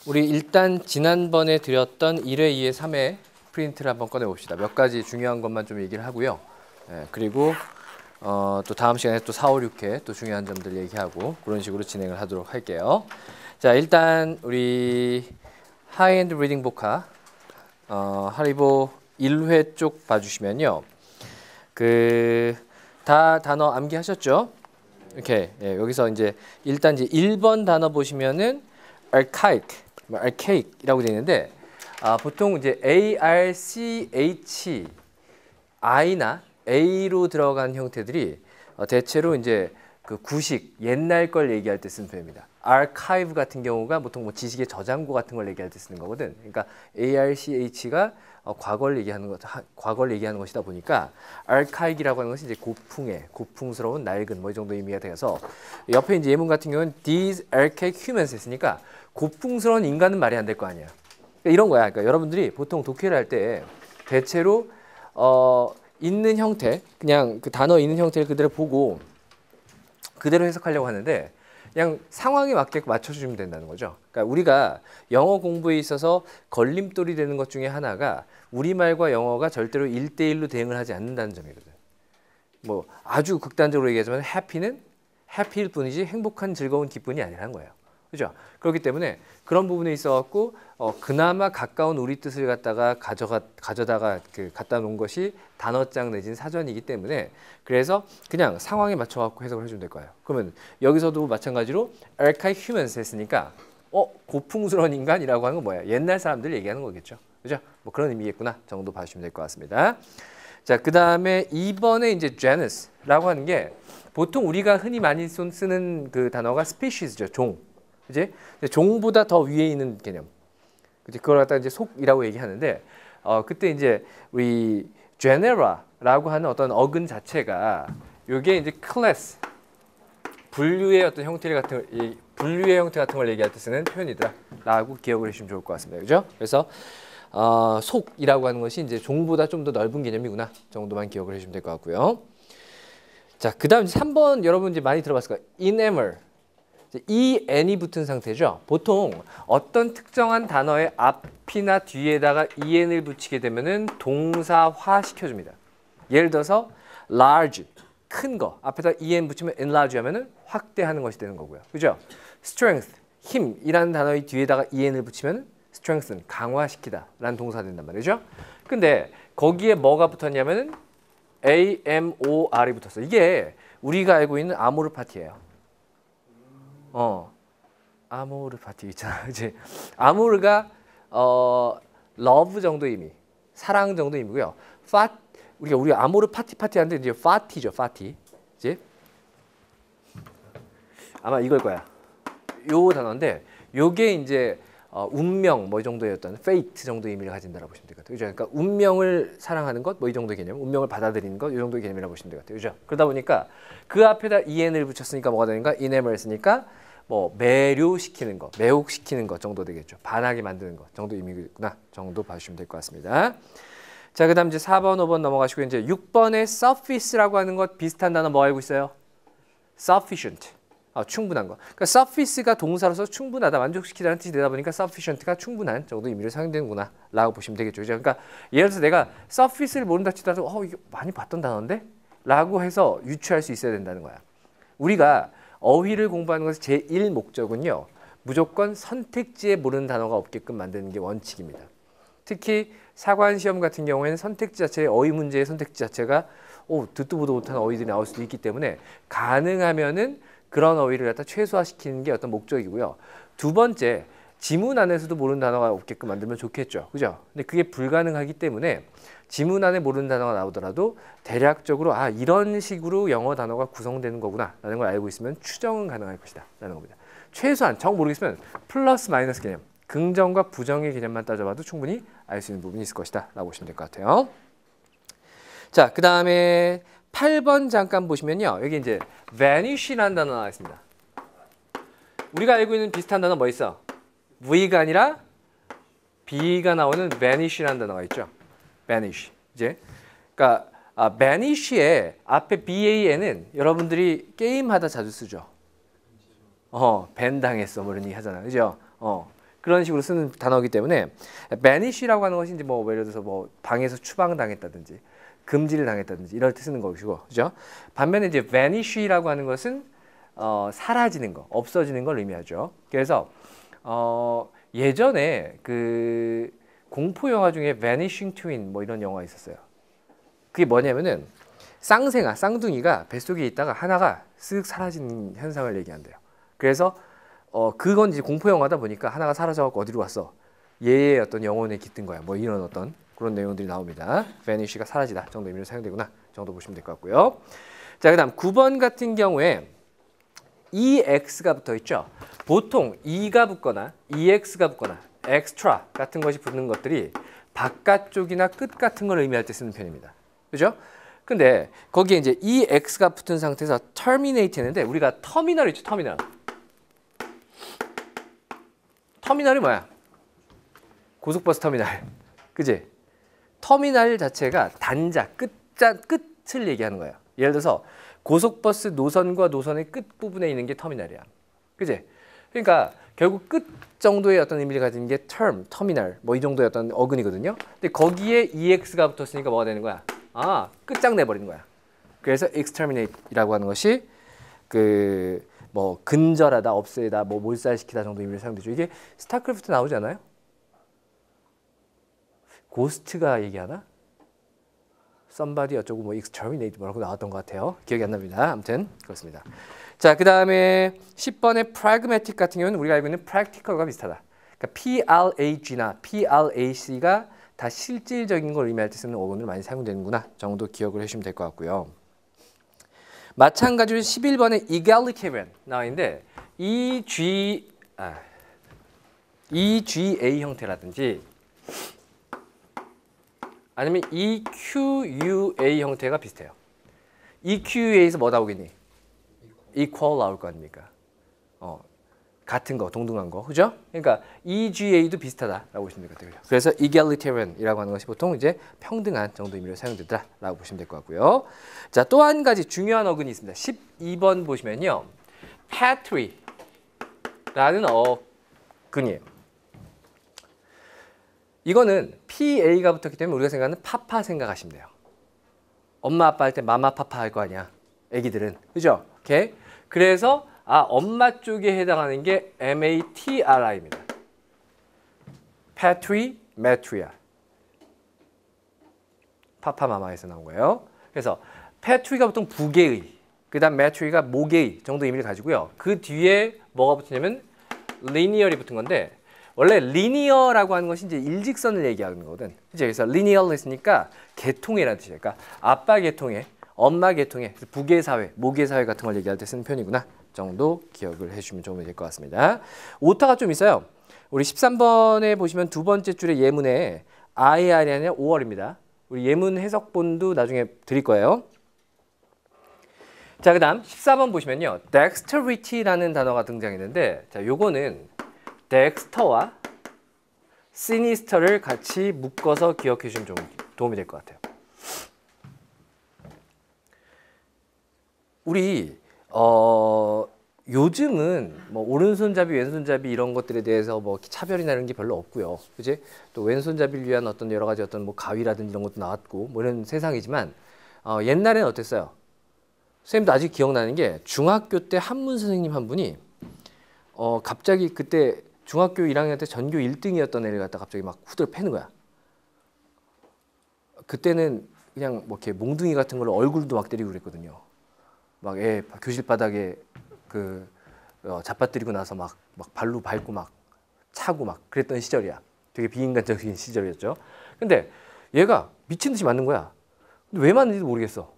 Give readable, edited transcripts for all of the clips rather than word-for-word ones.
우리 일단 지난번에 드렸던 1회, 2회, 3회 프린트를 한번 꺼내봅시다. 몇 가지 중요한 것만 좀 얘기를 하고요. 그리고 또 다음 시간에 또 4, 5, 6회 또 중요한 점들 얘기하고 그런 식으로 진행을 하도록 할게요. 자, 일단 우리 하이엔드 리딩 복화 하리보 1회 쪽 봐주시면요. 다 단어 암기하셨죠? 이렇게 여기서 이제 일단 이제 1번 단어 보시면은 archaic이라고 되어 있는데 보통 이제 ARCHI나 A로 들어간 형태들이 대체로 이제 그 구식 옛날 걸 얘기할 때 쓰는 표현입니다. archive 같은 경우가 보통 뭐 지식의 저장고 같은 걸 얘기할 때 쓰는 거거든. 그러니까 ARCH가 과거를 얘기하는 것이다 보니까 archaic이라고 하는 것이 이제 고풍스러운 낡은 뭐 이 정도 의미가 되어서 옆에 이제 예문 같은 경우는 these archaic humans 했으니까 고풍스러운 인간은 말이 안 될 거 아니야. 그러니까 이런 거야. 그러니까 여러분들이 보통 독해를 할 때 대체로 있는 형태, 그냥 그 단어 있는 형태를 그대로 보고 그대로 해석하려고 하는데 그냥 상황에 맞게 맞춰주면 된다는 거죠. 그러니까 우리가 영어 공부에 있어서 걸림돌이 되는 것 중에 하나가 우리말과 영어가 절대로 1대1로 대응을 하지 않는다는 점이거든. 뭐 아주 극단적으로 얘기하자면 해피는 해피일 뿐이지 행복한 즐거운 기쁨이 아니라는 거예요. 그죠? 그렇기 때문에 그런 부분에 있어갖고 그나마 가까운 우리 뜻을 갖다가 가져다가 갖다 놓은 것이 단어장 내진 사전이기 때문에 그래서 그냥 상황에 맞춰갖고 해석을 해주면 될 거예요. 그러면 여기서도 마찬가지로 archaic humans 했으니까 고풍스러운 인간이라고 하는 건 뭐야? 옛날 사람들 얘기하는 거겠죠. 그죠? 뭐 그런 의미겠구나 정도 봐주시면 될 것 같습니다. 자, 그 다음에 2번에 이제 genus라고 하는 게 보통 우리가 흔히 많이 쓰는 그 단어가 species죠. 종. 그지? 종보다 더 위에 있는 개념. 그지? 그걸 갖다 이제 속이라고 얘기하는데, 그때 이제 우리 genera라고 하는 어떤 어근 자체가 요게 이제 class 분류의 어떤 형태 같은 걸 얘기할 때 쓰는 표현이다라고 기억을 해주시면 좋을 것 같습니다. 그죠? 그래서 속이라고 하는 것이 이제 종보다 좀 더 넓은 개념이구나 정도만 기억을 해주시면 될 것 같고요. 자, 그다음 3번 여러분 이제 많이 들어봤을 거예요. enamel. en이 붙은 상태죠. 보통 어떤 특정한 단어의 앞이나 뒤에다가 en을 붙이게 되면은 동사화 시켜줍니다. 예를 들어서 large, 큰 거 앞에다 en 붙이면 enlarge 하면은 확대하는 것이 되는 거고요. 그죠? strength, 힘이라는 단어의 뒤에다가 en을 붙이면 strengthen, 강화시키다 라는 동사가 된단 말이죠. 근데 거기에 뭐가 붙었냐면은 amor이 붙었어. 이게 우리가 알고 있는 아모르 파티예요. 아모르 파티 있잖아. 그치? 아모르가 love 정도 의미, 사랑 정도 의미고요. 우리 아모르 파티 하는데 이제 파티죠, 파티. 그치? 아마 이걸 거야. 요 단어인데 요게 이제 운명 뭐 이 정도의 어떤 fate 정도 의미를 가진다라고 보시면 될 것 같아요. 그죠? 그러니까 운명을 사랑하는 것 뭐 이 정도의 개념, 운명을 받아들이는 것 이 정도의 개념이라고 보시면 될 것 같아요. 그죠? 그러다 보니까 그 앞에다 en을 붙였으니까 뭐가 되는가? enamel 했으니까 뭐 매료시키는 것, 매혹시키는 것 정도 되겠죠. 반하게 만드는 것 정도 의미구나 정도 봐주시면 될 것 같습니다. 자, 그다음 이제 4번, 5번 넘어가시고 이제 6번에 suffice라고 하는 것 비슷한 단어 뭐 알고 있어요? sufficient. 충분한 거. 그러니까 suffice가 동사로서 충분하다, 만족시키다는 뜻이 되다 보니까 sufficient가 충분한 정도 의미를 사용되는구나 라고 보시면 되겠죠. 그러니까 예를 들어서 내가 suffice를 모른다 치더라도 이거 많이 봤던 단어인데? 라고 해서 유추할 수 있어야 된다는 거야. 우리가 어휘를 공부하는 것의 제1목적은요. 무조건 선택지에 모르는 단어가 없게끔 만드는 게 원칙입니다. 특히 사관시험 같은 경우에는 선택지 자체의 어휘 문제의 선택지 자체가 듣도 보도 못한 어휘들이 나올 수도 있기 때문에 가능하면은 그런 어휘를 갖다 최소화시키는 게 어떤 목적이고요. 두 번째, 지문 안에서도 모르는 단어가 없게끔 만들면 좋겠죠. 그죠? 근데 그게 불가능하기 때문에 지문 안에 모르는 단어가 나오더라도 대략적으로 이런 식으로 영어 단어가 구성되는 거구나 라는 걸 알고 있으면 추정은 가능할 것이다 라는 겁니다. 최소한 정 모르겠으면 플러스 마이너스 개념, 긍정과 부정의 개념만 따져봐도 충분히 알 수 있는 부분이 있을 것이다 라고 보시면 될 것 같아요. 자, 그 다음에 8번 잠깐 보시면요. 여기 이제 vanish라는 단어 나와 있습니다. 우리가 알고 있는 비슷한 단어 뭐 있어? V가 아니라 B가 나오는 vanish라는 단어가 있죠. vanish. 이제 그러니까 vanish의 앞에 ban은 여러분들이 게임하다 자주 쓰죠. 밴 당했어 뭐 이런 얘기 하잖아. 그죠? 그런 식으로 쓰는 단어이기 때문에 banish라고 하는 것이 이제 뭐 예를 들어서 뭐 방에서 추방당했다든지 금지를 당했다든지 이럴 때 쓰는 것이고, 그죠? 반면에 이제 vanish라고 하는 것은 사라지는 거, 없어지는 걸 의미하죠. 그래서 예전에 그 공포 영화 중에 Vanishing Twin 뭐 이런 영화 있었어요. 그게 뭐냐면은 쌍둥이가 뱃속에 있다가 하나가 쓱 사라진 현상을 얘기한대요. 그래서 그건 이제 공포 영화다 보니까 하나가 사라져갖고 어디로 갔어? 얘의 어떤 영혼에 깃든 거야. 뭐 이런 어떤 그런 내용들이 나옵니다. vanish가 사라지다 정도 의미로 사용되구나 정도 보시면 될 것 같고요. 자, 그다음 9번 같은 경우에 EX가 붙어 있죠. 보통 E가 붙거나 EX가 붙거나 extra 같은 것이 붙는 것들이 바깥쪽이나 끝 같은 걸 의미할 때 쓰는 편입니다. 그죠? 근데 거기에 이제 EX가 붙은 상태에서 terminate 했는데 우리가 터미널 있죠, 터미널. 터미널이 뭐야? 고속버스 터미널. 그지? 터미널 자체가 단자, 끝을 얘기하는 거예요. 예를 들어서 고속버스 노선과 노선의 끝 부분에 있는 게 터미널이야. 그지? 그러니까 결국 끝 정도의 어떤 의미를 가진 게 터미널, 뭐 이 정도의 어떤 어근이거든요. 근데 거기에 EX가 붙었으니까 뭐가 되는 거야? 끝장내 버리는 거야. 그래서 exterminate이라고 하는 것이 그 뭐 근절하다, 없애다, 뭐 몰살시키다 정도 의미로 사용되죠. 이게 스타크래프트 나오지 않아요? 고스트가 얘기하나? somebody 어쩌고 뭐 exterminate 뭐라고 나왔던 것 같아요. 기억이 안 납니다. 아무튼 그렇습니다. 자, 그 다음에 10번의 pragmatic 같은 경우는 우리가 알고 있는 practical과 비슷하다. 그러니까 PLAG나 PLAC가 다 실질적인 걸 의미할 때 쓰는 어근으로 많이 사용되는구나 정도 기억을 해주시면 될 것 같고요. 마찬가지로 11번의 egalitarian 나와 있는데 EGA 형태라든지 아니면 EQUA 형태가 비슷해요. EQUA에서 뭐 나오겠니? equal 나올 거 아닙니까? 같은 거, 동등한 거, 그죠? 그러니까 EGA도 비슷하다라고 보시면 될 것 같아요. 그래서 egalitarian이라고 하는 것이 보통 이제 평등한 정도 의미로 사용되더라라고 보시면 될 것 같고요. 자, 또 한 가지 중요한 어근이 있습니다. 12번 보시면요, patry라는 어근이에요. 이거는 PA가 붙었기 때문에 우리가 생각하는 파파 생각하시면 돼요. 엄마 아빠 할 때 마마 파파 할 거 아니야, 애기들은, 그죠? 오케이. 그래서 엄마 쪽에 해당하는 게 MATRI입니다. patry, matria. 파파마마에서 나온 거예요. 그래서 patry가 보통 부계의, 그 다음 matri가 모계의 정도 의미를 가지고요. 그 뒤에 뭐가 붙으냐면 linear이 붙은 건데, 원래 linear라고 하는 것이 이제 일직선을 얘기하는 거거든. 그래서 linear 했으니까 계통이라는 뜻이에요. 그러니까 아빠 계통에, 엄마 계통에, 부계사회, 모계사회 같은 걸 얘기할 때 쓰는 편이구나 정도 기억을 해주시면 좀 될 것 같습니다. 오타가 좀 있어요. 우리 13번에 보시면 두 번째 줄의 예문에 IR이 아니라 OR입니다. 우리 예문 해석본도 나중에 드릴 거예요. 자, 그 다음 14번 보시면요, dexterity라는 단어가 등장했는데, 자, 요거는 dexter와 sinister를 같이 묶어서 기억해 주시면 좀 도움이 될 것 같아요. 우리 요즘은 뭐 오른손잡이, 왼손잡이 이런 것들에 대해서 뭐 차별이나 이런 게 별로 없고요. 그지? 또 왼손잡이를 위한 어떤 여러 가지 어떤 뭐 가위라든지 이런 것도 나왔고 뭐 이런 세상이지만 옛날에는 어땠어요? 선생님도 아직 기억나는 게 중학교 때 한문 선생님 한 분이 갑자기 그때 중학교 1학년 때 전교 1등이었던 애를 갖다 갑자기 막 후들 패는 거야. 그때는 그냥 뭐 이렇게 몽둥이 같은 걸로 얼굴도 막 때리고 그랬거든요. 막 교실 바닥에 잡아뜨리고 나서 막 발로 밟고 막 차고 막 그랬던 시절이야. 되게 비인간적인 시절이었죠. 근데 얘가 미친 듯이 맞는 거야. 근데 왜 맞는지도 모르겠어.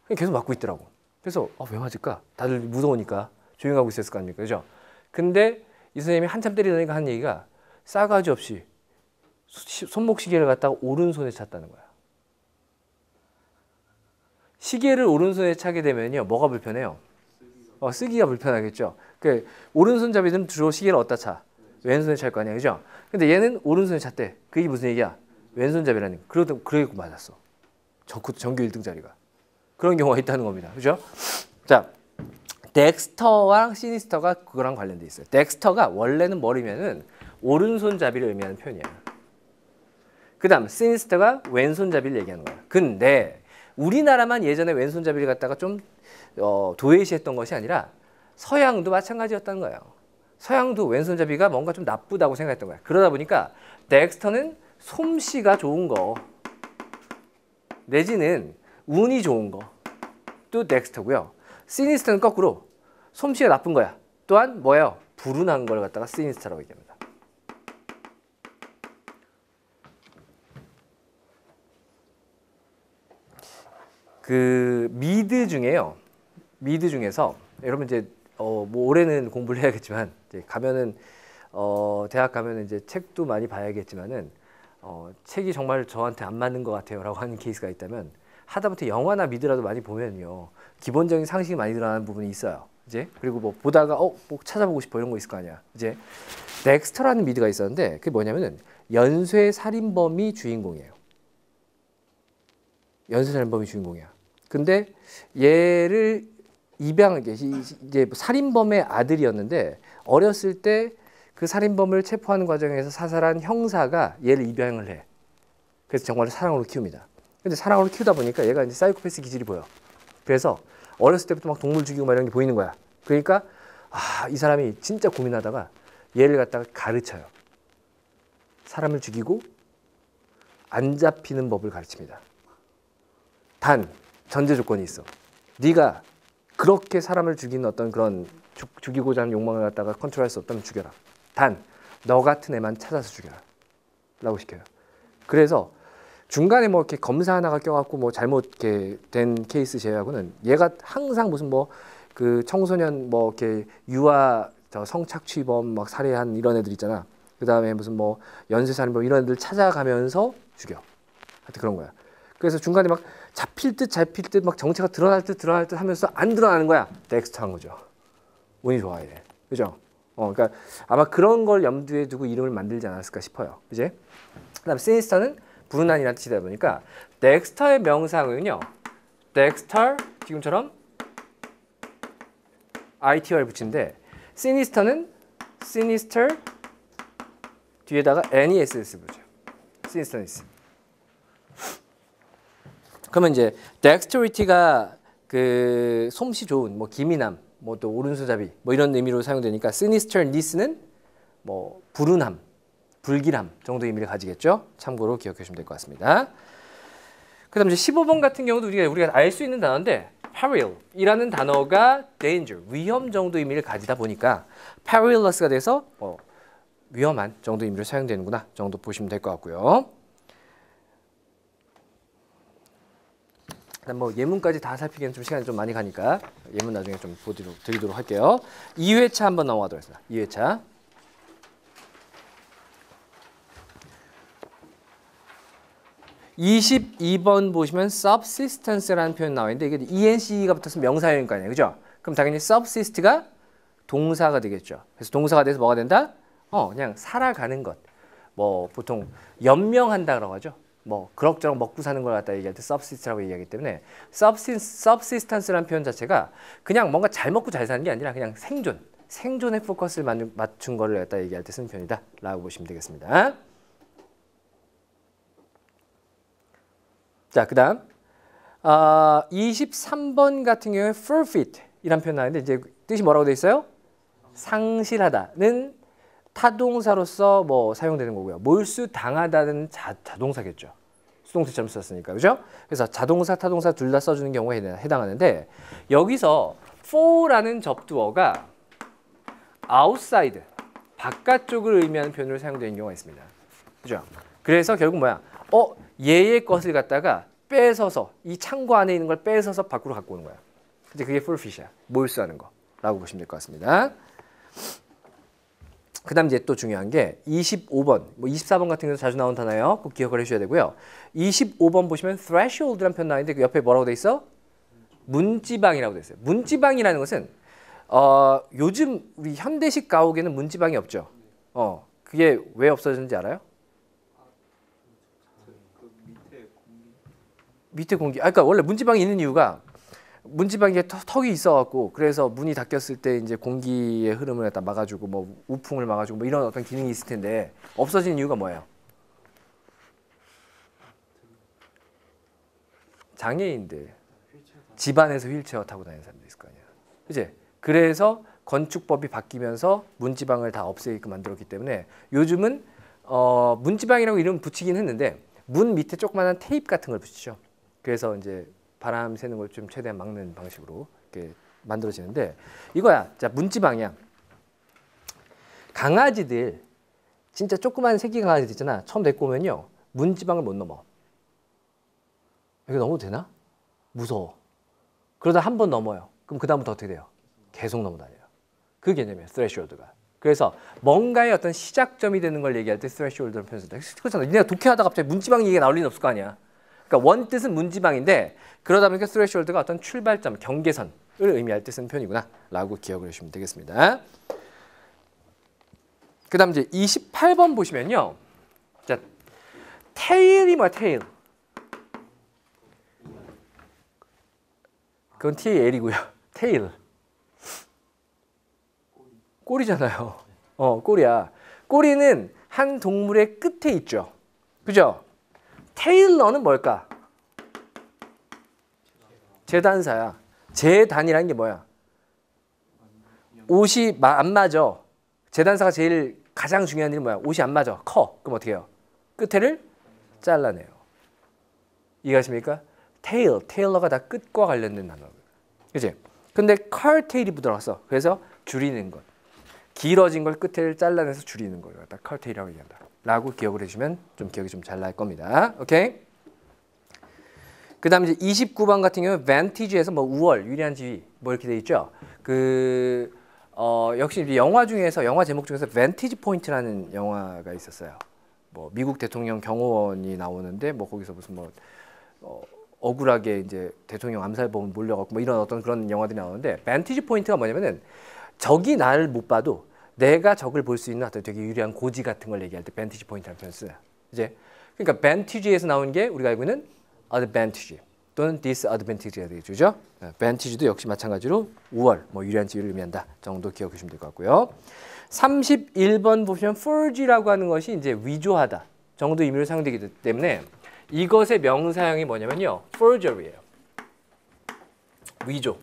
그냥 계속 맞고 있더라고. 그래서 왜 맞을까? 다들 무서우니까 조용하고 있었을 거 아닙니까? 그죠? 근데 이 선생님이 한참 때리더니까 한 얘기가 싸가지 없이 손목 시계를 갖다가 오른손에 찼다는 거야. 시계를 오른손에 차게 되면요, 뭐가 불편해요? 쓰기가 불편하겠죠. 그 오른손잡이들은 주로 시계를 어디다 차? 왼손에 찰 거 아니야, 그죠? 근데 얘는 오른손에 찼대. 그게 무슨 얘기야? 왼손잡이라는. 그러고 맞았어. 전교 1등짜리가. 그런 경우가 있다는 겁니다, 그죠? 자, 덱스터와 시니스터가 그거랑 관련돼 있어요. 덱스터가 원래는 머리면은 오른손잡이를 의미하는 표현이야. 그 다음 sinister가 왼손잡이를 얘기하는 거야. 근데 우리나라만 예전에 왼손잡이를 갖다가 좀 도외시했던 것이 아니라 서양도 마찬가지였다는 거예요. 서양도 왼손잡이가 뭔가 좀 나쁘다고 생각했던 거야. 그러다 보니까 덱스터는 솜씨가 좋은 거 내지는 운이 좋은 거또 덱스터고요. 시니스터는 거꾸로 솜씨가 나쁜 거야. 또한 뭐예요? 불운한 걸 갖다가 시니스터라고 얘기합니다. 그 미드 중에요. 미드 중에서 여러분 이제 뭐 올해는 공부를 해야겠지만 이제 가면은 대학 가면은 이제 책도 많이 봐야겠지만은 책이 정말 저한테 안 맞는 것 같아요라고 하는 케이스가 있다면 하다못해 영화나 미드라도 많이 보면요 기본적인 상식이 많이 드러나는 부분이 있어요. 이제 그리고 뭐 보다가 뭐 찾아보고 싶어 이런 거 있을 거 아니야. 이제 덱스터라는 미드가 있었는데 그게 뭐냐면은 연쇄 살인범이 주인공이에요. 연쇄 살인범이 주인공이야. 근데 얘를 입양하게 이제 살인범의 아들이었는데 어렸을 때 그 살인범을 체포하는 과정에서 사살한 형사가 얘를 입양을 해. 그래서 정말 사랑으로 키웁니다. 근데 사랑으로 키우다 보니까 얘가 이제 사이코패스 기질이 보여. 그래서 어렸을 때부터 막 동물 죽이고 막 이런 게 보이는 거야. 그러니까 이 사람이 진짜 고민하다가 얘를 갖다가 가르쳐요. 사람을 죽이고 안 잡히는 법을 가르칩니다. 단 전제 조건이 있어. 네가 그렇게 사람을 죽이는 어떤 그런 죽이고자 하는 욕망을 갖다가 컨트롤할 수 없다면 죽여라. 단 너 같은 애만 찾아서 죽여라 라고 시켜요. 그래서 중간에 뭐 이렇게 검사 하나가 껴갖고 뭐 잘못 이렇게 된 케이스 제외하고는 얘가 항상 무슨 뭐 그 청소년 뭐 이렇게 유아 성착취범 막 살해한 이런 애들 있잖아. 그 다음에 무슨 뭐 연쇄살인범 이런 애들 찾아가면서 죽여. 하여튼 그런 거야. 그래서 중간에 막 잡힐 듯 막 정체가 드러날 듯 하면서 안 드러나는 거야. 덱스터 한 거죠. 운이 좋아야 돼. 그죠? 그러니까 아마 그런 걸 염두에 두고 이름을 만들지 않았을까 싶어요. 그지? 그다음 시니스터는 불운한이라는 뜻이다 보니까 덱스터의 명사은요. 덱스터 지금처럼 ITR 붙인데 시니스터는 시니스터 뒤에다가 NESS 붙여요. 시니스터니스. 그러면 이제 dexterity가 그 솜씨 좋은 뭐 기민함 뭐 또 오른손잡이 뭐 이런 의미로 사용되니까 sinisternis는 뭐 불운함, 불길함 정도 의미를 가지겠죠. 참고로 기억해 주시면 될 것 같습니다. 그다음 이제 15번 같은 경우도 우리가 알 수 있는 단어인데 peril이라는 단어가 danger, 위험 정도 의미를 가지다 보니까 perilous가 돼서 위험한 정도 의미로 사용되는구나 정도 보시면 될 것 같고요. 뭐 예문까지 다 살피기에는 좀 시간이 좀 많이 가니까 예문 나중에 좀 드리도록 할게요. 2회차 한번 넘어가도록 하겠습니다. 2회차. 22번 보시면 subsistence라는 표현 나와 있는데 이게 ENC가 붙었으면 명사형일 거 아니에요. 그죠? 그럼 당연히 subsist가 동사가 되겠죠. 그래서 동사가 돼서 뭐가 된다? 그냥 살아가는 것. 뭐 보통 연명한다라고 하죠. 뭐 그럭저럭 먹고 사는 걸 갖다 얘기할 때 subsist라고 얘기하기 때문에 subsistence라는 표현 자체가 그냥 뭔가 잘 먹고 잘 사는 게 아니라 그냥 생존에 포커스를 맞춘 거를 갖다 얘기할 때 쓰는 표현이다 라고 보시면 되겠습니다. 자, 그 다음 23번 같은 경우에 forfeit 이란 표현 나왔는데 이제 뜻이 뭐라고 돼 있어요? 상실하다는 타동사로서 뭐 사용되는 거고요. 몰수당하다는 자동사겠죠. 수동태처럼 썼으니까. 그죠? 그래서 자동사, 타동사 둘 다 써주는 경우에 해당하는데 여기서 for라는 접두어가 outside, 바깥쪽을 의미하는 표현으로 사용되는 경우가 있습니다. 그죠? 그래서 결국 뭐야? 얘의 것을 갖다가 뺏어서 이 창고 안에 있는 걸 뺏어서 밖으로 갖고 오는 거야. 이제 그게 forfeit이야. 몰수하는 거라고 보시면 될 것 같습니다. 그 다음 이제 또 중요한 게 25번, 뭐 24번 같은 경우도 자주 나온 단어예요. 꼭 기억을 해주셔야 되고요. 25번 보시면 threshold라는 표현 나왔는데 그 옆에 뭐라고 돼 있어? 문지방이라고 돼 있어요. 문지방이라는 것은 요즘 우리 현대식 가옥에는 문지방이 없죠. 그게 왜 없어졌는지 알아요? 밑에 공기. 그러니까 원래 문지방이 있는 이유가 문지방에 턱이 있어갖고 그래서 문이 닫혔을 때 이제 공기의 흐름을 갖다 막아주고 뭐 우풍을 막아주고 뭐 이런 어떤 기능이 있을 텐데 없어진 이유가 뭐예요? 장애인들 집안에서 휠체어 타고 다니는 사람도 있을 거 아니야. 그치? 그래서 건축법이 바뀌면서 문지방을 다 없애게끔 만들었기 때문에 요즘은 문지방이라고 이름 붙이긴 했는데 문 밑에 조그마한 테이프 같은 걸 붙이죠. 그래서 이제 바람 새는 걸 좀 최대한 막는 방식으로 이렇게 만들어지는데 이거야. 자, 문지방이야. 강아지들 진짜 조그만 새끼 강아지들 있잖아. 처음 데리고 오면요. 문지방을 못 넘어. 이거 넘어도 되나? 무서워. 그러다 한 번 넘어요. 그럼 그 다음부터 어떻게 돼요? 계속 넘어다녀요. 그 개념이에요. 스레시홀드가. 그래서 뭔가의 어떤 시작점이 되는 걸 얘기할 때 스레시홀드를 표현한다. 그렇잖아. 니네가 독해하다 갑자기 문지방 얘기가 나올 리는 없을 거 아니야. 그러니까 원뜻은 문지방인데 그러다 보니까 스레시홀드가 어떤 출발점, 경계선을 의미할 때 쓰는 표현이구나 라고 기억을 해주시면 되겠습니다. 그 다음 이제 28번 보시면요. 자, 테일이 뭐야? 테일. 그건 TAL이고요. 테일. 꼬리잖아요. 꼬리야. 꼬리는 한 동물의 끝에 있죠. 그죠? 테일러는 뭘까? 재단사야. 재단이라는 게 뭐야? 옷이 안 맞아. 재단사가 제일 가장 중요한 일이 뭐야? 옷이 안 맞아. 커. 그럼 어떻게 해요? 끝에를 잘라내요. 이해가십니까? 테일, 테일러가 다 끝과 관련된 단어예요. 그치? 근데 curtail이 들어갔어. 그래서 줄이는 것. 길어진 걸 끝을 잘라내서 줄이는 걸 갖다 curtail이라고 얘기한다. 라고 기억을 해주면 좀 기억이 좀 잘 날 겁니다. 오케이? 그 다음 이제 29번 같은 경우는 vantage에서 뭐 우월, 유리한 지위 뭐 이렇게 돼 있죠. 역시 이제 영화 중에서 영화 제목 중에서 vantage point라는 영화가 있었어요. 뭐 미국 대통령 경호원이 나오는데 뭐 거기서 무슨 뭐 억울하게 이제 대통령 암살범 몰려갖고 뭐 이런 어떤 그런 영화들이 나오는데 vantage point가 뭐냐면은 적이 나를 못 봐도 내가 적을 볼 수 있는 어떤 되게 유리한 고지 같은 걸 얘기할 때 vantage point라는 표현을 써요. 이제 그러니까 vantage에서 나온 게 우리가 알고 있는 advantage 또는 disadvantage가 되겠죠. vantage도 역시 마찬가지로 우월, 뭐 유리한 지위를 의미한다 정도 기억해 주시면 될 것 같고요. 31번 보시면 forge라고 하는 것이 이제 위조하다 정도 의미로 사용되기 때문에 이것의 명사형이 뭐냐면요. forgery예요. 위조.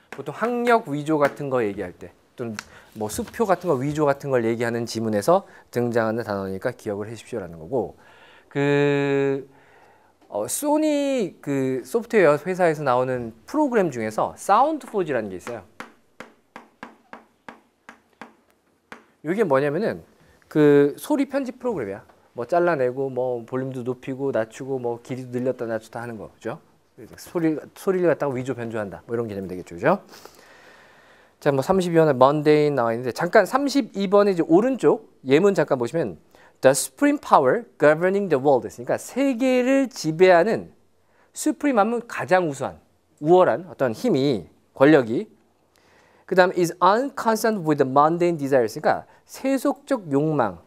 보통 학력 위조 같은 거 얘기할 때 또는 뭐 수표 같은 거 위조 같은 걸 얘기하는 지문에서 등장하는 단어니까 기억을 해주십시오라는 거고 소니 그 소프트웨어 회사에서 나오는 프로그램 중에서 사운드 포지라는 게 있어요. 이게 뭐냐면은 그 소리 편집 프로그램이야. 뭐 잘라내고 뭐 볼륨도 높이고 낮추고 뭐 길이도 늘렸다 낮췄다 하는 거죠. 소리를 갖다가 위조 변조한다. 뭐 이런 개념이 되겠죠. 그죠? 자, 뭐 32번에 mundane 나와 있는데 잠깐 32번에 이제 오른쪽 예문 잠깐 보시면 The supreme power governing the world 했으니까 세계를 지배하는 supreme 하면 가장 우수한, 우월한 어떤 힘이 권력이 그다음 is unconcerned with the mundane desires 그러니까 세속적 욕망,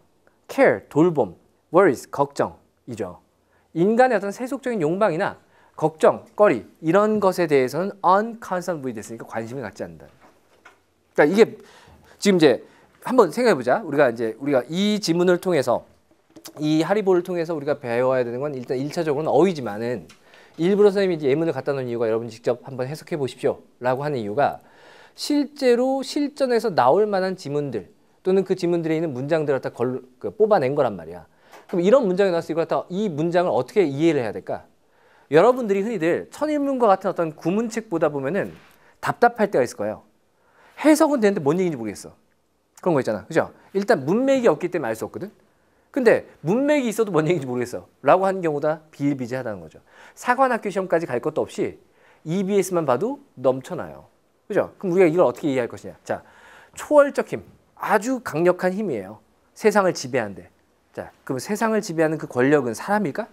care, 돌봄, worries, 걱정이죠. 인간의 어떤 세속적인 욕망이나 걱정, 거리 이런 것에 대해서는 unconcerned with 했으니까 관심을 갖지 않는다. 그러니까 이게 지금 이제 한번 생각해 보자. 우리가 이 지문을 통해서 이 하리보를 통해서 우리가 배워야 되는 건 일단 1차적으로는 어휘지만은 일부러 선생님이 예문을 갖다 놓은 이유가 여러분 직접 한번 해석해 보십시오라고 하는 이유가 실제로 실전에서 나올 만한 지문들 또는 그 지문들에 있는 문장들을 갖다 뽑아낸 거란 말이야. 그럼 이런 문장이 나왔을 때 이 문장을 어떻게 이해를 해야 될까? 여러분들이 흔히들 천일문과 같은 어떤 구문책 보다 보면은 답답할 때가 있을 거예요. 해석은 되는데 뭔 얘기인지 모르겠어. 그런 거 있잖아. 그죠? 일단 문맥이 없기 때문에 알 수 없거든. 근데 문맥이 있어도 뭔 얘기인지 모르겠어. 라고 하는 경우가 비일비재하다는 거죠. 사관학교 시험까지 갈 것도 없이 EBS만 봐도 넘쳐나요. 그죠? 그럼 우리가 이걸 어떻게 이해할 것이냐. 자, 초월적 힘. 아주 강력한 힘이에요. 세상을 지배하는데. 자, 그럼 세상을 지배하는 그 권력은 사람일까?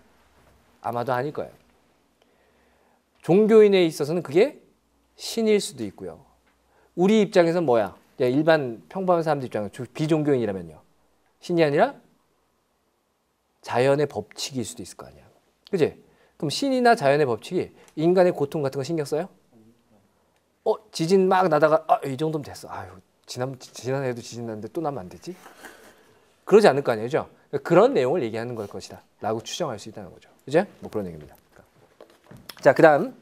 아마도 아닐 거예요. 종교인에 있어서는 그게 신일 수도 있고요. 우리 입장에서는 뭐야? 일반 평범한 사람들 입장에서 비종교인이라면요. 신이 아니라 자연의 법칙일 수도 있을 거 아니야. 그치? 그럼 신이나 자연의 법칙이 인간의 고통 같은 거 신경 써요? 지진 막 나다가 이 정도면 됐어. 아유, 지난해에도 지진 났는데 또 나면 안 되지? 그러지 않을 거 아니에요, 그죠? 그런 내용을 얘기하는 걸 것이다 라고 추정할 수 있다는 거죠. 그죠? 뭐 그런 얘기입니다. 자, 그 다음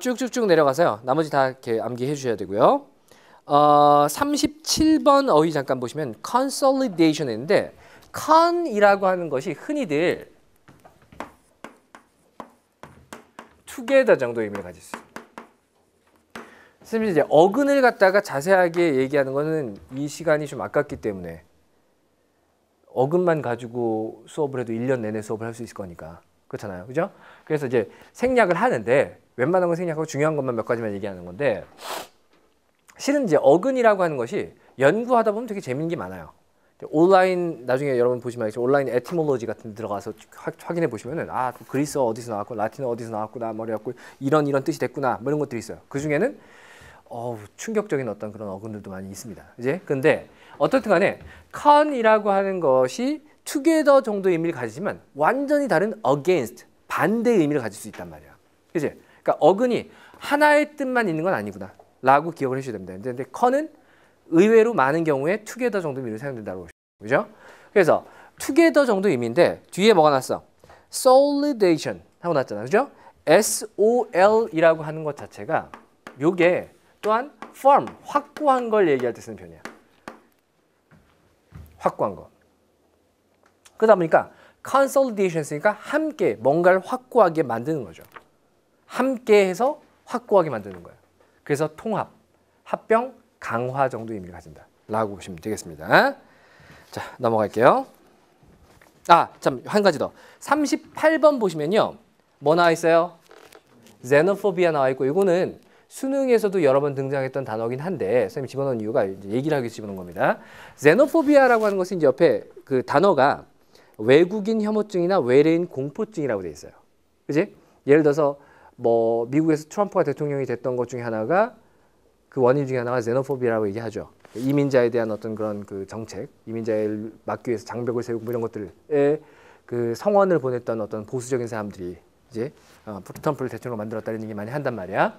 쭉쭉쭉 내려가서요. 나머지 다 이렇게 암기해 주셔야 되고요. 37번 어휘 잠깐 보시면 consolidation인데 con이라고 하는 것이 흔히들 together 정도 의미를 가질 수 있어요. 선생님이 이제 어근을 갖다가 자세하게 얘기하는 거는 이 시간이 좀 아깝기 때문에 어근만 가지고 수업을 해도 1년 내내 수업을 할 수 있을 거니까. 그렇잖아요. 그죠? 그래서 이제 생략을 하는데 웬만한 건 생략하고 중요한 것만 몇 가지만 얘기하는 건데 실은 이제 어근이라고 하는 것이 연구하다 보면 되게 재밌는 게 많아요. 온라인 나중에 여러분 보시면 알겠지만 온라인 에티몰로지 같은 데 들어가서 확인해 보시면은 그리스어 어디서 나왔고 라틴어 어디서 나왔구나 뭐래갖고 이런 뜻이 됐구나 뭐 이런 것들이 있어요. 그 중에는 충격적인 어떤 그런 어근들도 많이 있습니다. 이제 근데 어떻든 간에 con이라고 하는 것이 together 정도의 의미를 가지지만 완전히 다른 against 반대의 의미를 가질 수 있단 말이야. 그지? 그러니까 어근이 하나의 뜻만 있는 건 아니구나 라고 기억을 해주셔야 됩니다. 근데 con은 의외로 많은 경우에 together 정도 의미로 사용된다고 보시죠. 그죠? 그래서 together 정도 의미인데 뒤에 뭐가 났어? solidation 하고 났잖아. 그죠? SOL이라고 하는 것 자체가 요게 또한 firm, 확고한 걸 얘기할 때 쓰는 표현이야. 확고한 거. 그러다 보니까 consolidation 쓰니까 함께 뭔가를 확고하게 만드는 거죠. 함께 해서 확고하게 만드는 거예요. 그래서 통합, 합병, 강화 정도 의미를 가진다 라고 보시면 되겠습니다. 자, 넘어갈게요. 참, 한 가지 더. 38번 보시면요. 뭐 나와 있어요? xenophobia 나와 있고 이거는 수능에서도 여러 번 등장했던 단어긴 한데 선생님이 집어넣은 이유가 이제 얘기를 하기 위해서 집어넣은 겁니다. xenophobia라고 하는 것은 이제 옆에 그 단어가 외국인 혐오증이나 외래인 공포증이라고 돼 있어요. 그지? 예를 들어서 뭐 미국에서 트럼프가 대통령이 됐던 것 중에 하나가 그 원인 중에 하나가 xenophobia라고 얘기하죠. 이민자에 대한 어떤 그런 그 정책, 이민자를 막기 위해서 장벽을 세우고 뭐 이런 것들에 그 성원을 보냈던 어떤 보수적인 사람들이 이제 트럼프를 대통령으로 만들었다는 얘기 많이 한단 말이야.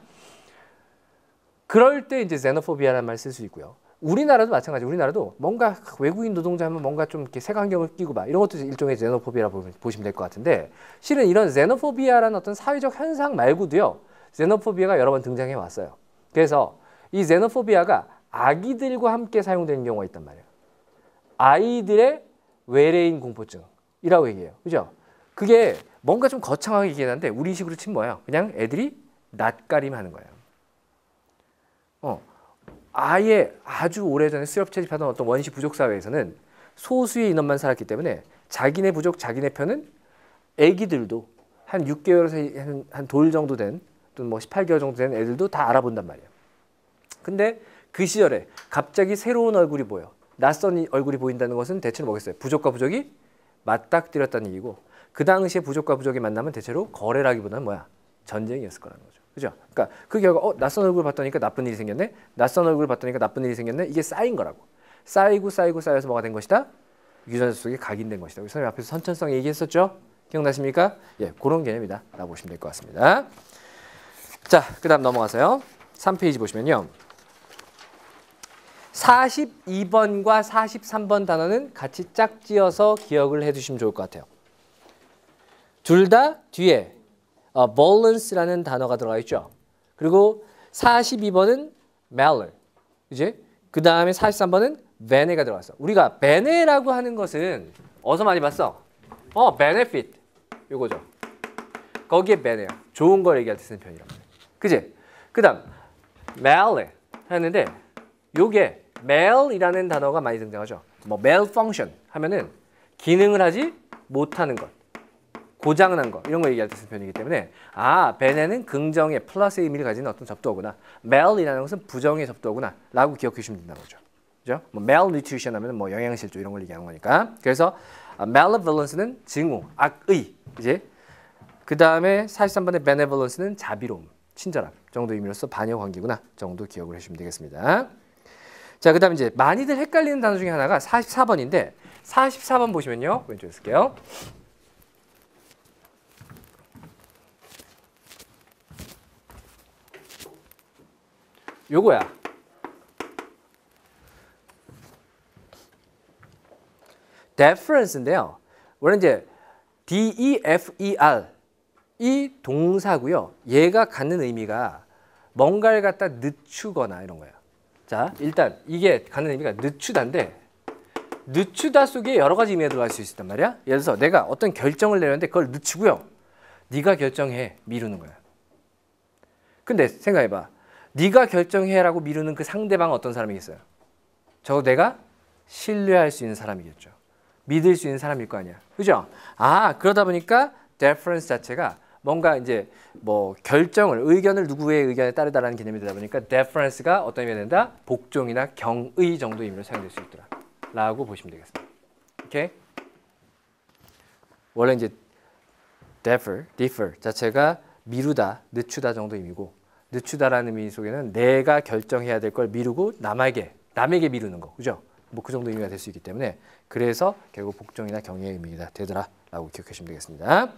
그럴 때 이제 xenophobia라는 말 쓸 수 있고요. 우리나라도 마찬가지. 우리나라도 뭔가 외국인 노동자 하면 뭔가 좀 이렇게 색안경을 끼고 봐. 이런 것도 일종의 xenophobia라고 보시면 될 것 같은데 실은 이런 xenophobia라는 어떤 사회적 현상 말고도요. xenophobia가 여러 번 등장해 왔어요. 그래서 이 xenophobia가 아기들과 함께 사용되는 경우가 있단 말이에요. 아이들의 외래인 공포증이라고 얘기해요. 그죠? 그게 뭔가 좀 거창하게 얘기는 한데 우리식으로 치면 뭐예요? 그냥 애들이 낯가림하는 거예요. 아예 아주 오래전에 수렵 채집하던 어떤 원시 부족 사회에서는 소수의 인원만 살았기 때문에 자기네 부족, 자기네 편은 애기들도 한 6개월에서 한 돌 정도 된 또는 뭐 18개월 정도 된 애들도 다 알아본단 말이에요. 근데 그 시절에 갑자기 새로운 얼굴이 보여. 낯선 얼굴이 보인다는 것은 대체로 뭐겠어요? 부족과 부족이 맞닥뜨렸다는 얘기고 그 당시에 부족과 부족이 만나면 대체로 거래라기보다는 뭐야? 전쟁이었을 거라는 거죠. 그죠? 그러니까 그 결과 낯선 얼굴 봤더니까 나쁜 일이 생겼네. 낯선 얼굴 봤더니까 나쁜 일이 생겼네. 이게 쌓인 거라고. 쌓여서 뭐가 된 것이다? 유전자 속에 각인된 것이다. 선생님 앞에서 선천성 얘기했었죠? 기억나십니까? 예, 그런 개념이다 라고 보시면 될 것 같습니다. 자, 그 다음 넘어가서요. 3페이지 보시면요. 42번과 43번 단어는 같이 짝지어서 기억을 해두시면 좋을 것 같아요. 둘 다 뒤에 balance라는 단어가 들어가 있죠. 그리고 42번은 mallar, 이제 그 다음에 43번은 bene가 들어갔어. 우리가 bene라고 하는 것은 어디서 많이 봤어? benefit 요거죠. 거기에 bene요. 좋은 걸 얘기할 때 쓰는 편이란 말이야. 그지? 그 다음 mallar 하는데 요게 mal이라는 단어가 많이 등장하죠. 뭐 malfunction 하면은 기능을 하지 못하는 것. 고장난 거 이런 거 얘기할 때 쓰는 표현이기 때문에 bene는 긍정의 플러스의 의미를 가진 어떤 접두어구나. mal이라는 것은 부정의 접두어구나 라고 기억해 주시면 된다는 거죠. 그죠? 뭐 malnutrition 하면 뭐 영양실조 이런 걸 얘기하는 거니까. 그래서 malevolence는 증오, 악의. 이제 그 다음에 43번의 benevolence는 자비로움, 친절함 정도 의미로서 반여 관계구나 정도 기억을 해주시면 되겠습니다. 자, 그 다음 이제 많이들 헷갈리는 단어 중에 하나가 44번인데 44번 보시면요. 왼쪽에 쓸게요. 요거야. deference인데요. 원래 이제 DEFER 이 동사고요. 얘가 갖는 의미가 뭔가를 갖다 늦추거나 이런 거예요. 자, 일단 이게 갖는 의미가 늦추다인데 늦추다 속에 여러 가지 의미가 들어갈 수 있단 말이야. 예를 들어서 내가 어떤 결정을 내렸는데 그걸 늦추고요. 네가 결정해. 미루는 거야. 근데 생각해봐. 네가 결정해라고 미루는 그 상대방은 어떤 사람이겠어요? 적어도 내가 신뢰할 수 있는 사람이겠죠. 믿을 수 있는 사람일 거 아니야. 그죠? 아, 그러다 보니까 deference 자체가 뭔가 이제 뭐 결정을, 의견을 누구의 의견에 따르다라는 개념이 되다 보니까 deference가 어떤 의미가 된다? 복종이나 경의 정도 의미로 사용될 수 있더라. 라고 보시면 되겠습니다. 오케이? 원래 이제 defer 자체가 미루다, 늦추다 정도 의미고 늦추다라는 의미 속에는 내가 결정해야 될 걸 미루고 남에게 미루는 거. 그죠? 뭐 그 정도 의미가 될 수 있기 때문에 그래서 결국 복종이나 경의의 의미가 되더라라고 기억하시면 되겠습니다.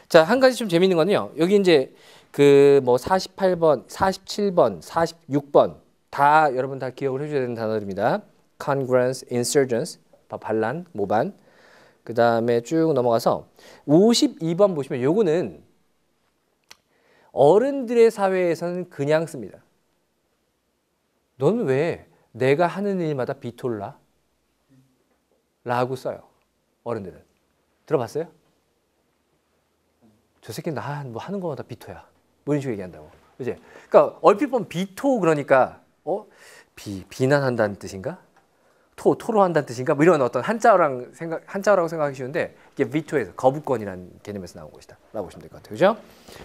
자, 한 가지 좀 재밌는 거는요. 여기 이제 그 뭐 48번, 47번, 46번 다 여러분 다 기억을 해줘야 되는 단어들입니다. congruence, insurgence, 반란, 모반. 그 다음에 쭉 넘어가서 52번 보시면 요거는 어른들의 사회에서는 그냥 씁니다. 너는 왜 내가 하는 일마다 비토를 라고 써요. 어른들은. 들어봤어요? 저 새끼는 뭐 하는 거마다 비토야. 뭐 이런 식으로 얘기한다고. 그치? 그러니까 얼핏 보면 비토 그러니까 비난한다는 뜻인가? 토로한다는 뜻인가? 뭐 이런 어떤 한자어라고 생각하기 쉬운데 이게 비토에서 거부권이라는 개념에서 나온 것이다. 라고 보시면 될 것 같아요. 그죠?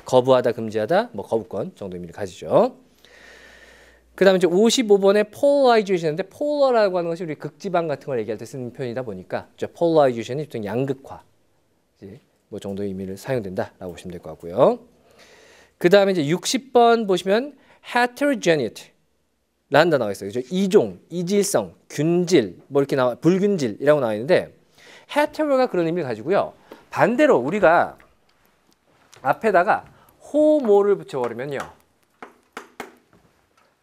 거부하다, 금지하다, 뭐 거부권 정도 의미를 가지죠. 그 다음에 이제 55번에 polarization인데 polar라고 하는 것이 우리 극지방 같은 걸 얘기할 때 쓰는 표현이다 보니까 polarization이 보통 양극화 뭐 정도의 의미를 사용된다라고 보시면 될 것 같고요. 그 다음에 이제 60번 보시면 heterogeneity 라는 단어가 있어요. 그죠? 이종, 이질성, 균질, 뭐 이렇게 불균질이라고 나와 있는데 hetero가 그런 의미를 가지고요. 반대로 우리가 앞에다가 homo를 붙여버리면요.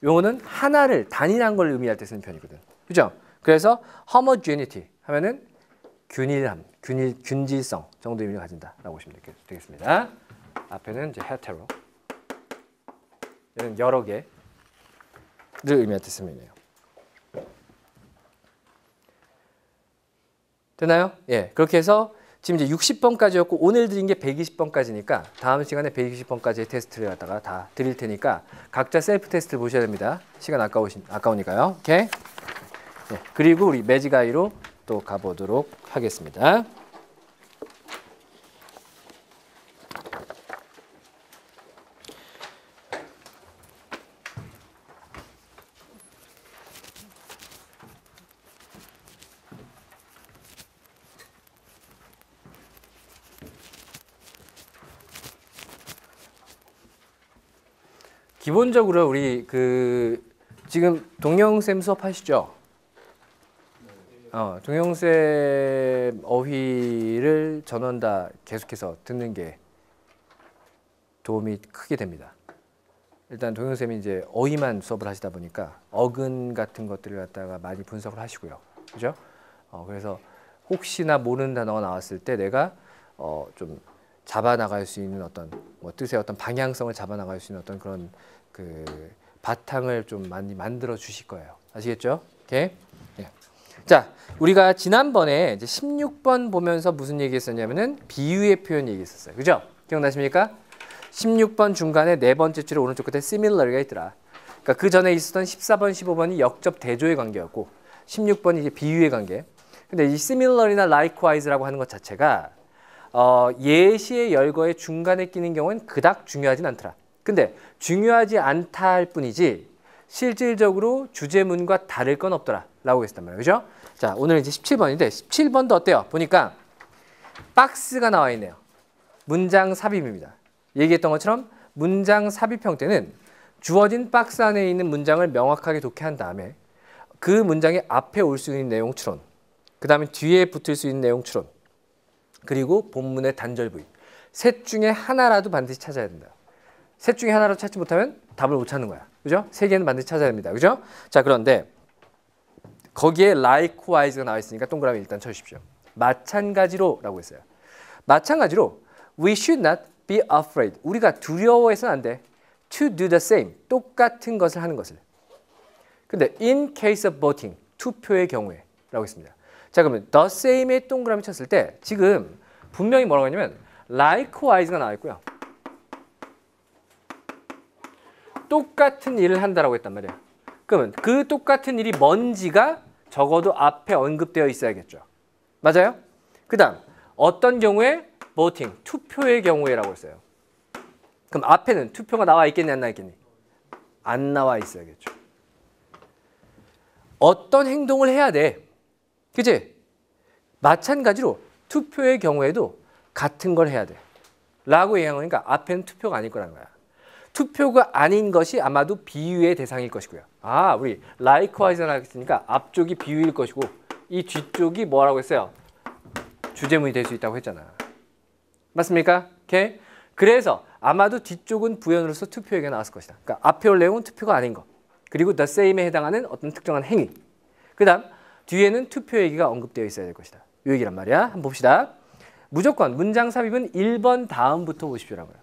요거는 하나를 단일한 걸 의미할 때 쓰는 편이거든. 그죠? 그래서 homogeneity 하면은 균일함, 균질성 정도 의미를 가진다라고 보시면 되겠습니다. 앞에는 이제 hetero. 얘는 여러 개를 의미할 때 쓰는 의미예요. 되나요? 예. 그렇게 해서 지금 이제 60번까지였고 오늘 드린 게 120번까지니까 다음 시간에 120번까지의 테스트를 갖다가 다 드릴 테니까 각자 셀프 테스트를 보셔야 됩니다. 시간 아까우니까요. 오케이? 네. 그리고 우리 매직아이로 또 가보도록 하겠습니다. 기본적으로 우리 지금 동영쌤 수업하시죠? 동영쌤 어휘를 전원 다 계속해서 듣는 게 도움이 크게 됩니다. 일단 동영쌤이 이제 어휘만 수업을 하시다 보니까 어근 같은 것들을 갖다가 많이 분석을 하시고요. 그죠? 그래서 혹시나 모르는 단어가 나왔을 때 내가 좀 잡아나갈 수 있는 어떤 뭐 뜻의 어떤 방향성을 잡아나갈 수 있는 어떤 그런 바탕을 좀 많이 만들어 주실 거예요. 아시겠죠? 오케이? 네. 자, 우리가 지난번에 이제 16번 보면서 무슨 얘기했었냐면은 비유의 표현 얘기했었어요. 그죠? 기억나십니까? 16번 중간에 네 번째 줄에 오른쪽 끝에 similar가 있더라. 그러니까 그 전에 있었던 14번, 15번이 역접 대조의 관계였고 16번이 이제 비유의 관계. 근데 이 similar이나 likewise라고 하는 것 자체가 예시의 열거의 중간에 끼는 경우는 그닥 중요하진 않더라. 근데 중요하지 않다 할 뿐이지 실질적으로 주제문과 다를 건 없더라 라고 했단 말이에요. 그죠? 자, 오늘 이제 17번인데 17번도 어때요? 보니까 박스가 나와 있네요. 문장 삽입입니다. 얘기했던 것처럼 문장 삽입 형태는 주어진 박스 안에 있는 문장을 명확하게 독해한 다음에 그 문장의 앞에 올 수 있는 내용 추론, 그 다음에 뒤에 붙을 수 있는 내용 추론, 그리고 본문의 단절 부위. 셋 중에 하나라도 반드시 찾아야 된다. 셋 중에 하나라도 찾지 못하면 답을 못 찾는 거야. 그죠? 세 개는 반드시 찾아야 됩니다. 그죠? 자, 그런데 거기에 likewise가 나와 있으니까 동그라미 일단 쳐주십시오. 마찬가지로 라고 했어요. 마찬가지로 we should not be afraid. 우리가 두려워해서는 안 돼. to do the same. 똑같은 것을 하는 것을. 근데 in case of voting. 투표의 경우에 라고 했습니다. 자, 그러면 the same에 동그라미 쳤을 때 지금 분명히 뭐라고 했냐면 likewise가 나와 있고요. 똑같은 일을 한다라고 했단 말이에요. 그러면 그 똑같은 일이 뭔지가 적어도 앞에 언급되어 있어야겠죠. 맞아요? 그 다음 어떤 경우에 voting, 투표의 경우에라고 했어요. 그럼 앞에는 투표가 나와 있겠니 안 나와 있겠니? 안 나와 있어야겠죠. 어떤 행동을 해야 돼. 그치? 마찬가지로 투표의 경우에도 같은 걸 해야 돼. 라고 얘기한 거니까 앞에는 투표가 아닐 거라는 거야. 투표가 아닌 것이 아마도 비유의 대상일 것이고요. 아, 우리 likewise가 나왔으니까 앞쪽이 비유일 것이고 이 뒤쪽이 뭐라고 했어요? 주제문이 될 수 있다고 했잖아. 맞습니까? 오케이? 그래서 아마도 뒤쪽은 부연으로서 투표에게 나왔을 것이다. 그러니까 앞에 올 내용은 투표가 아닌 거. 그리고 the same에 해당하는 어떤 특정한 행위. 그 다음 뒤에는 투표 얘기가 언급되어 있어야 될 것이다. 이 얘기란 말이야. 한번 봅시다. 무조건 문장 삽입은 1번 다음부터 보십시오라고요.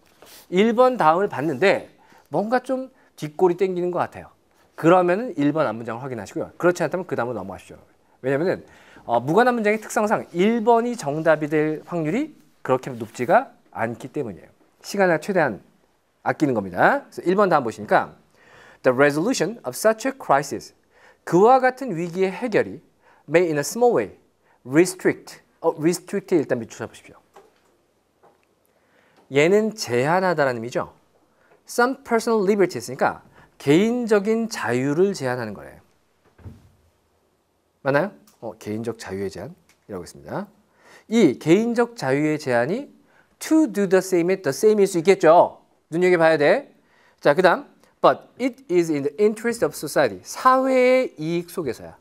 1번 다음을 봤는데 뭔가 좀 뒷골이 땡기는 것 같아요. 그러면은 1번 앞문장을 확인하시고요. 그렇지 않다면 그 다음으로 넘어가십시오. 왜냐면은 무관한 문장의 특성상 1번이 정답이 될 확률이 그렇게 높지가 않기 때문이에요. 시간을 최대한 아끼는 겁니다. 그래서 1번 다음 보시니까 The resolution of such a crisis. 그와 같은 위기의 해결이 may in a small way restrict에 일단 밑줄 보십시오. 얘는 제한하다라는 의미죠. Some personal liberties니까 개인적인 자유를 제한하는 거래요. 맞나요? 개인적 자유의 제한이라고 했습니다. 이 개인적 자유의 제한이 to do the same의 the same일 수 있겠죠. 눈여겨봐야 돼. 자, 그 다음 But it is in the interest of society. 사회의 이익 속에서야.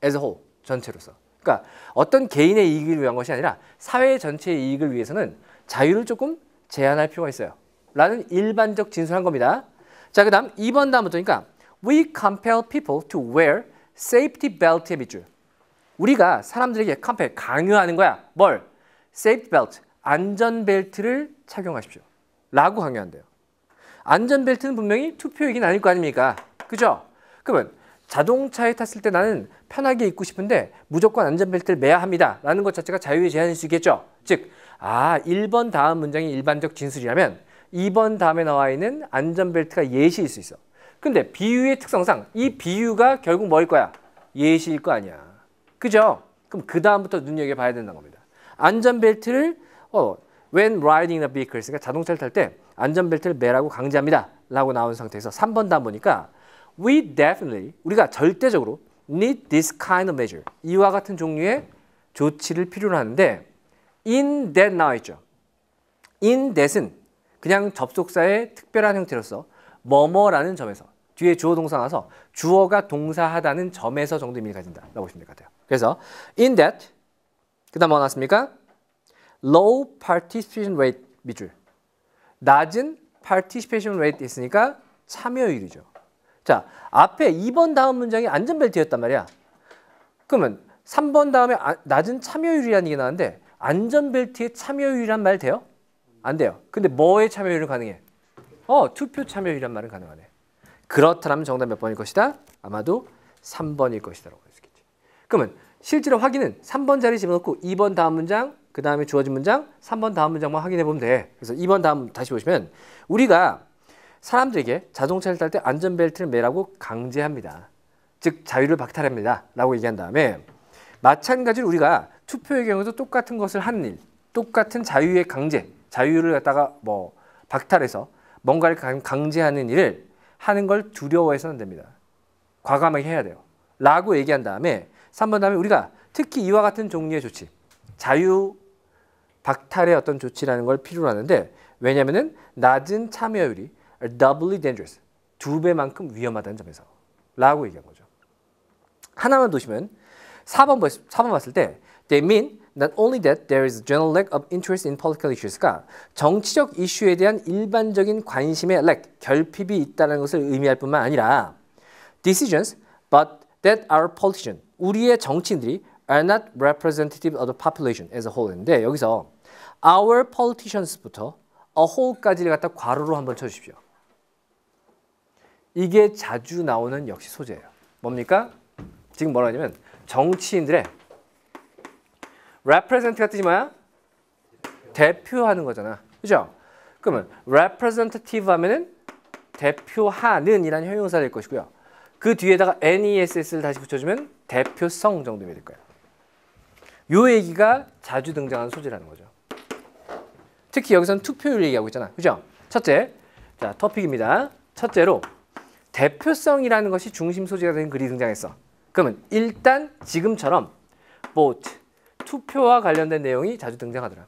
As a whole. 전체로서. 그러니까 어떤 개인의 이익을 위한 것이 아니라 사회 전체의 이익을 위해서는 자유를 조금 제한할 필요가 있어요. 라는 일반적 진술한 겁니다. 자, 그 다음 2번 다음부터니까 We compel people to wear safety belt의 밑줄. 우리가 사람들에게 compel, 강요하는 거야. 뭘? safety belt, 안전벨트를 착용하십시오. 라고 강요한대요. 안전벨트는 분명히 투표 얘기는 아닐 거 아닙니까? 그죠? 그러면 자동차에 탔을 때 나는 편하게 입고 싶은데 무조건 안전벨트를 매야 합니다. 라는 것 자체가 자유의 제한일 수 있겠죠? 즉, 1번 다음 문장이 일반적 진술이라면 2번 다음에 나와 있는 안전벨트가 예시일 수 있어. 근데 비유의 특성상 이 비유가 결국 뭐일 거야? 예시일 거 아니야. 그죠? 그럼 그 다음부터 눈여겨봐야 된다는 겁니다. 안전벨트를 when riding in a vehicle, 그러니까 자동차를 탈 때 안전벨트를 매라고 강제합니다. 라고 나온 상태에서 3번 다음 보니까 we definitely, 우리가 절대적으로 need this kind of measure. 이와 같은 종류의 조치를 필요로 하는데 in that 나와 있죠. in that은 그냥 접속사의 특별한 형태로서 뭐뭐라는 점에서 뒤에 주어 동사 나와서 주어가 동사하다는 점에서 정도 의미를 가진다. 라고 보시면 될 것 같아요. 그래서 in that 그 다음 뭐 나왔습니까? low participation rate 밑줄. 낮은 participation rate 있으니까 참여율이죠. 자, 앞에 2번 다음 문장이 안전벨트였단 말이야. 그러면 3번 다음에 낮은 참여율이라는 얘기 나왔는데 안전벨트의 참여율이란 말 돼요? 안 돼요. 근데 뭐의 참여율은 가능해? 투표 참여율이란 말은 가능하네. 그렇다면 정답 몇 번일 것이다? 아마도 3번일 것이다 라고 할 수 있겠지. 그러면 실제로 확인은 3번 자리에 집어넣고 2번 다음 문장, 그 다음에 주어진 문장, 3번 다음 문장만 확인해 보면 돼. 그래서 2번 다음 다시 보시면 우리가 사람들에게 자동차를 탈 때 안전벨트를 매라고 강제합니다. 즉 자유를 박탈합니다. 라고 얘기한 다음에 마찬가지로 우리가 투표의 경우도 똑같은 것을 하는 일, 똑같은 자유의 강제, 자유를 갖다가 박탈해서 뭔가를 강제하는 일을 하는 걸 두려워해서는 안 됩니다. 과감하게 해야 돼요. 라고 얘기한 다음에 3번 다음에 우리가 특히 이와 같은 종류의 조치, 자유 박탈의 어떤 조치라는 걸 필요로 하는데 왜냐면은 낮은 참여율이 doubly dangerous, 2배만큼 위험하다는 점에서 라고 얘기한 거죠. 하나만 보시면 4번 봤을 때 they mean not only that there is a general lack of interest in political issues가 정치적 이슈에 대한 일반적인 관심의 lack, 결핍이 있다는 것을 의미할 뿐만 아니라 decisions but that our politicians, 우리의 정치인들이 are not representative of the population as a whole인데 여기서 our politicians부터 a whole까지를 갖다 괄호로 한번 쳐주십시오. 이게 자주 나오는 역시 소재예요. 뭡니까? 지금 뭐라 하냐면 정치인들의 represent가 뜻이 뭐야? 대표하는 거잖아. 그죠? 그러면 representative 하면은 대표하는 이라는 형용사 될 것이고요. 그 뒤에다가 NESS를 다시 붙여주면 대표성 정도면 될 거예요. 요 얘기가 자주 등장하는 소재라는 거죠. 특히 여기서는 투표율 얘기하고 있잖아. 그죠? 첫째, 자 토픽입니다. 첫째로 대표성이라는 것이 중심 소재가 된 글이 등장했어. 그러면 일단 지금처럼 vote, 투표와 관련된 내용이 자주 등장하더라.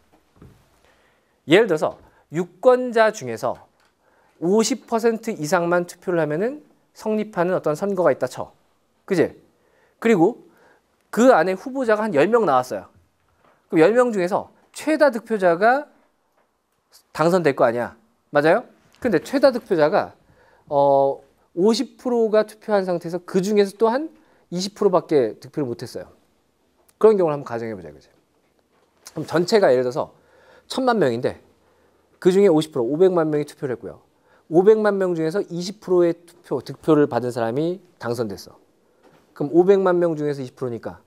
예를 들어서 유권자 중에서 50% 이상만 투표를 하면은 성립하는 어떤 선거가 있다 쳐. 그지? 그리고 그 안에 후보자가 한 10명 나왔어요. 그럼 10명 중에서 최다 득표자가 당선될 거 아니야. 맞아요? 근데 최다 득표자가 50%가 투표한 상태에서 그 중에서 또 한 20%밖에 득표를 못했어요. 그런 경우를 한번 가정해보자. 그죠? 그럼 전체가 예를 들어서 1000만 명인데 그 중에 50%, 500만 명이 투표를 했고요. 500만 명 중에서 20%의 득표를 받은 사람이 당선됐어. 그럼 500만 명 중에서 20%니까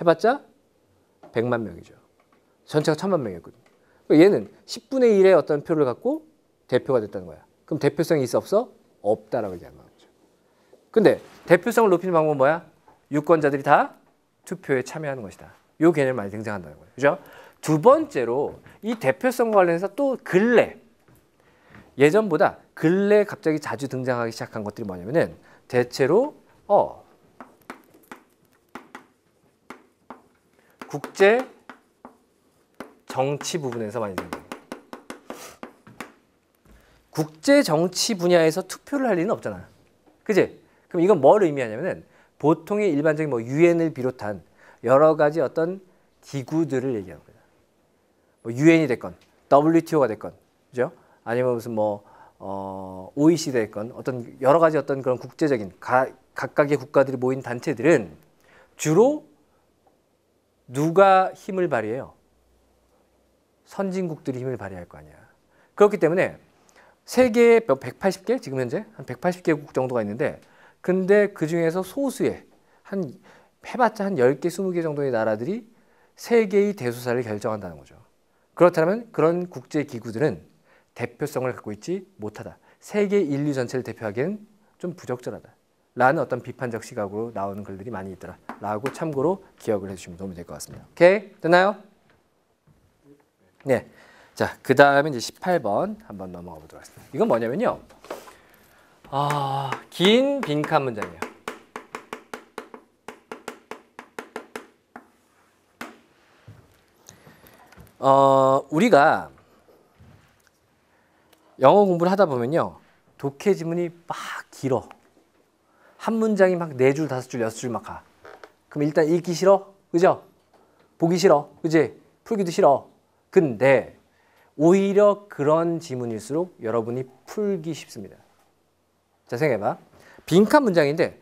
해봤자 100만 명이죠. 전체가 1000만 명이었거든. 얘는 10분의 1의 어떤 표를 갖고 대표가 됐다는 거야. 그럼 대표성이 있어 없어? 없다라고 얘기하는 거죠. 근데 대표성을 높이는 방법은 뭐야? 유권자들이 다 투표에 참여하는 것이다. 이 개념이 많이 등장한다는 거예요. 그죠? 두 번째로 이 대표성과 관련해서 또 근래, 예전보다 근래 갑자기 자주 등장하기 시작한 것들이 뭐냐면은 대체로 국제 정치 부분에서 많이 등장해요. 국제 정치 분야에서 투표를 할 리는 없잖아. 그지? 그럼 이건 뭘 의미하냐면은 보통의 일반적인 뭐 유엔을 비롯한 여러 가지 어떤 기구들을 얘기하는 거야. 뭐 유엔이 됐건 WTO가 됐건, 그죠? 아니면 무슨 뭐 OECD 됐건 어떤 여러 가지 어떤 그런 국제적인 각각의 국가들이 모인 단체들은 주로 누가 힘을 발휘해요? 선진국들이 힘을 발휘할 거 아니야. 그렇기 때문에 세계에 180개, 지금 현재 한 180개국 정도가 있는데 근데 그 중에서 소수의 해봤자 한 10개, 20개 정도의 나라들이 세계의 대소사를 결정한다는 거죠. 그렇다면 그런 국제기구들은 대표성을 갖고 있지 못하다. 세계 인류 전체를 대표하기에는 좀 부적절하다. 라는 어떤 비판적 시각으로 나오는 글들이 많이 있더라. 라고 참고로 기억을 해주시면 도움이 될 것 같습니다. 오케이? 됐나요? 네. 자, 그 다음에 이제 18번 한번 넘어가 보도록 하겠습니다. 이건 뭐냐면요. 긴 빈칸 문장이에요. 우리가 영어 공부를 하다 보면요. 독해 지문이 막 길어. 한 문장이 막 4줄, 5줄, 6줄 막 가. 그럼 일단 읽기 싫어? 그죠? 보기 싫어? 그지? 풀기도 싫어. 근데 오히려 그런 지문일수록 여러분이 풀기 쉽습니다. 자, 생각해봐. 빈칸 문장인데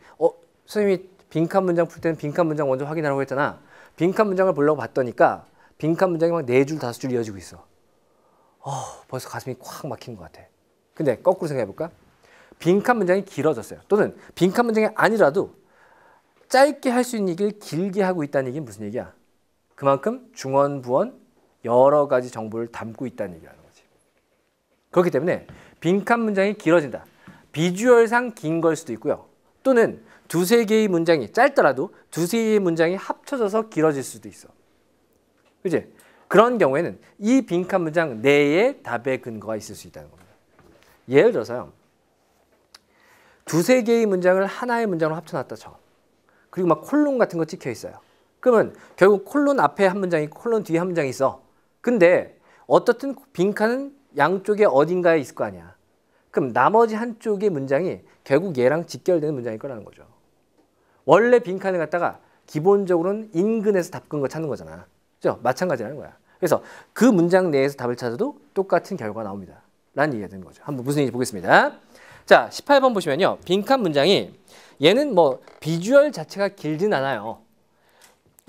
선생님이 빈칸 문장 풀 때는 빈칸 문장 먼저 확인하라고 했잖아. 빈칸 문장을 보려고 봤더니까 빈칸 문장이 막 4줄, 5줄 이어지고 있어. 벌써 가슴이 콱 막힌 것 같아. 근데 거꾸로 생각해볼까? 빈칸 문장이 길어졌어요. 또는 빈칸 문장이 아니라도 짧게 할 수 있는 얘기를 길게 하고 있다는 얘기는 무슨 얘기야? 그만큼 중언부언 여러 가지 정보를 담고 있다는 얘기라는 거지. 그렇기 때문에 빈칸 문장이 길어진다. 비주얼상 긴 걸 수도 있고요. 또는 2-3개의 문장이 짧더라도 2-3개의 문장이 합쳐져서 길어질 수도 있어. 그치? 그런 경우에는 이 빈칸 문장 내에 답의 근거가 있을 수 있다는 겁니다. 예를 들어서요. 2-3개의 문장을 하나의 문장으로 합쳐놨다 쳐. 그리고 막 콜론 같은 거 찍혀 있어요. 그러면 결국 콜론 앞에 한 문장이 있고 콜론 뒤에 한 문장이 있어. 근데 어떻든 빈칸은 양쪽에 어딘가에 있을 거 아니야. 그럼 나머지 한쪽의 문장이 결국 얘랑 직결되는 문장일 거라는 거죠. 원래 빈칸을 갖다가 기본적으로는 인근에서 답 근거 찾는 거잖아. 그죠? 마찬가지라는 거야. 그래서 그 문장 내에서 답을 찾아도 똑같은 결과가 나옵니다. 라는 얘기가 되는 거죠. 한번 무슨 얘기인지 보겠습니다. 자, 18번 보시면요. 빈칸 문장이 얘는 뭐 비주얼 자체가 길진 않아요.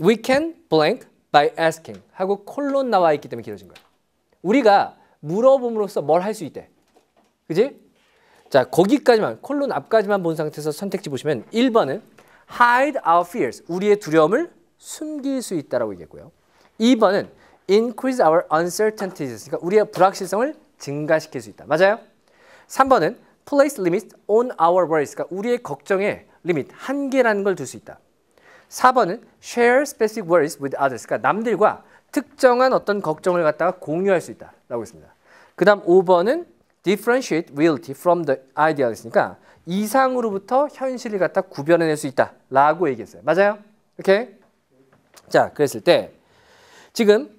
We can blank by asking 하고 콜론 나와 있기 때문에 길어진 거예요. 우리가 물어봄으로써 뭘 할 수 있대. 그지? 자, 거기까지만 콜론 앞까지만 본 상태에서 선택지 보시면 1번은 hide our fears. 우리의 두려움을 숨길 수 있다라고 얘기했고요. 2번은 increase our uncertainties. 그러니까 우리의 불확실성을 증가시킬 수 있다. 맞아요? 3번은 place limits on our worries. 그러니까 우리의 걱정에 리밋, 한계라는 걸 둘 수 있다. 4번은 share specific worries with others. 그러니까 남들과 특정한 어떤 걱정을 갖다가 공유할 수 있다라고 했습니다. 그 다음 5번은 differentiate reality from the ideal이니까 이상으로부터 현실을 갖다 구별해낼 수 있다라고 얘기했어요. 맞아요? 오케이? 자, 그랬을 때 지금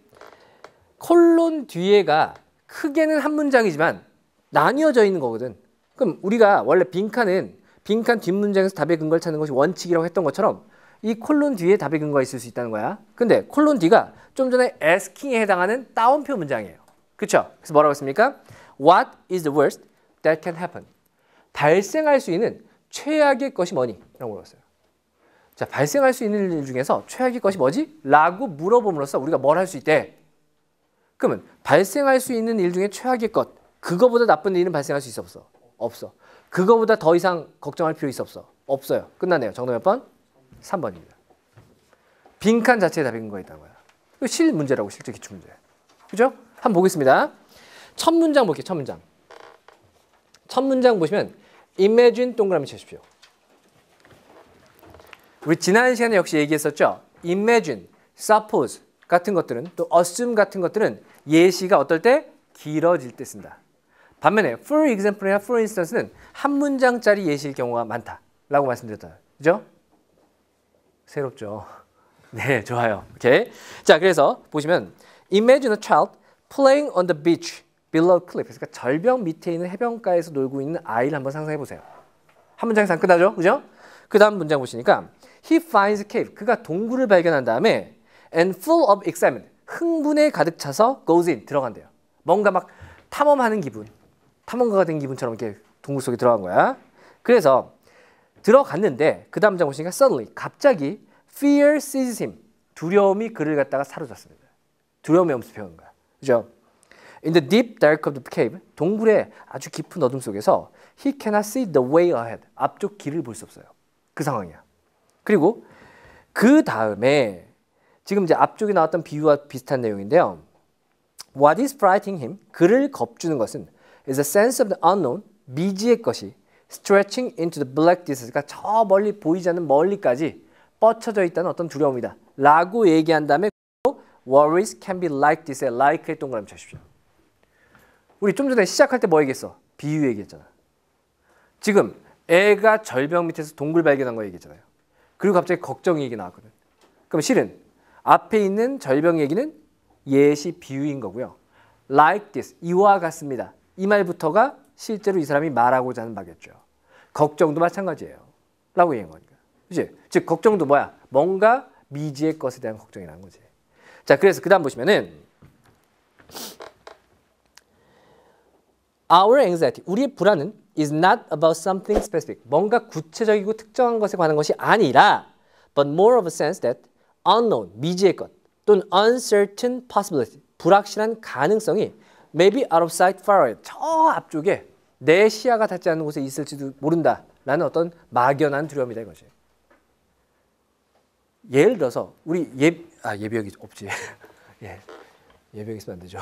콜론 뒤에가 크게는 한 문장이지만 나뉘어져 있는 거거든. 그럼 우리가 원래 빈칸은 빈칸 뒷문장에서 답의 근거를 찾는 것이 원칙이라고 했던 것처럼 이 콜론 뒤에 답의 근거가 있을 수 있다는 거야. 근데 콜론 뒤가 좀 전에 asking에 해당하는 따옴표 문장이에요. 그렇죠? 그래서 뭐라고 했습니까? What is the worst that can happen? 발생할 수 있는 최악의 것이 뭐니? 라고 물었어요. 자, 발생할 수 있는 일 중에서 최악의 것이 뭐지? 라고 물어봄으로써 우리가 뭘 할 수 있대? 그러면 발생할 수 있는 일 중에 최악의 것, 그거보다 나쁜 일은 발생할 수 있어 없어? 없어. 그거보다 더 이상 걱정할 필요 있어 없어? 없어요. 끝났네요. 정답 몇 번? 3번입니다. 빈칸 자체에 답이 근거가 있다는 거야. 이거 실 문제라고, 실제 기출문제. 그죠? 한번 보겠습니다. 첫 문장 볼게요. 첫 문장. 첫 문장 보시면 imagine 동그라미 쳐주십시오. 우리 지난 시간에 역시 얘기했었죠. imagine, suppose 같은 것들은 또 assume 같은 것들은 예시가 어떨 때? 길어질 때 쓴다. 반면에 for example이나 for instance는 한 문장짜리 예시일 경우가 많다라고 말씀드렸다. 그죠? 새롭죠? 네, 좋아요. 오케이. 자, 그래서 보시면 imagine a child playing on the beach below cliff. 그러니까 절벽 밑에 있는 해변가에서 놀고 있는 아이를 한번 상상해 보세요. 한 문장에서 안 끝나죠? 그죠? 그 다음 문장 보시니까 he finds a cave. 그가 동굴을 발견한 다음에 and full of excitement. 흥분에 가득 차서 goes in. 들어간대요. 뭔가 막 탐험하는 기분. 탐험가가 된 기분처럼 이렇게 동굴 속에 들어간 거야. 그래서 들어갔는데 그 다음 장 보시니까 suddenly 갑자기 fear seizes him. 두려움이 그를 갖다가 사로잡습니다. 두려움이 엄습해오는 거야. 그죠? In the deep dark of the cave, 동굴의 아주 깊은 어둠 속에서 he cannot see the way ahead. 앞쪽 길을 볼 수 없어요. 그 상황이야. 그리고 그 다음에 지금 이제 앞쪽에 나왔던 비유와 비슷한 내용인데요. What is frightening him? 그를 겁주는 것은 is a sense of the unknown, 미지의 것이 stretching into the black distance. 그러니까 저 멀리 보이지 않는 멀리까지 뻗쳐져 있다는 어떤 두려움이다. 라고 얘기한 다음에 worries can be like this. like의 동그라미 쳐주십시오. 우리 좀 전에 시작할 때 뭐 얘기했어? 비유 얘기했잖아. 지금 애가 절벽 밑에서 동굴 발견한 거 얘기했잖아요. 그리고 갑자기 걱정 얘기 나왔거든. 그럼 실은 앞에 있는 절벽 얘기는 예시 비유인 거고요. like this, 이와 같습니다. 이 말부터가 실제로 이 사람이 말하고자 하는 바겠죠. 걱정도 마찬가지예요. 라고 얘기한 거니까. 그치? 즉 걱정도 뭐야? 뭔가 미지의 것에 대한 걱정이라는 거지. 자, 그래서 그 다음 보시면은 Our anxiety, 우리의 불안은 is not about something specific. 뭔가 구체적이고 특정한 것에 관한 것이 아니라 but more of a sense that unknown, 미지의 것 또는 uncertain possibility, 불확실한 가능성이 maybe out of sight far away, 저 앞쪽에 내 시야가 닿지 않는 곳에 있을지도 모른다라는 어떤 막연한 두려움이다 이거지. 예를 들어서 우리 예비역이 없지. 예, 예비역 있으면 안 되죠.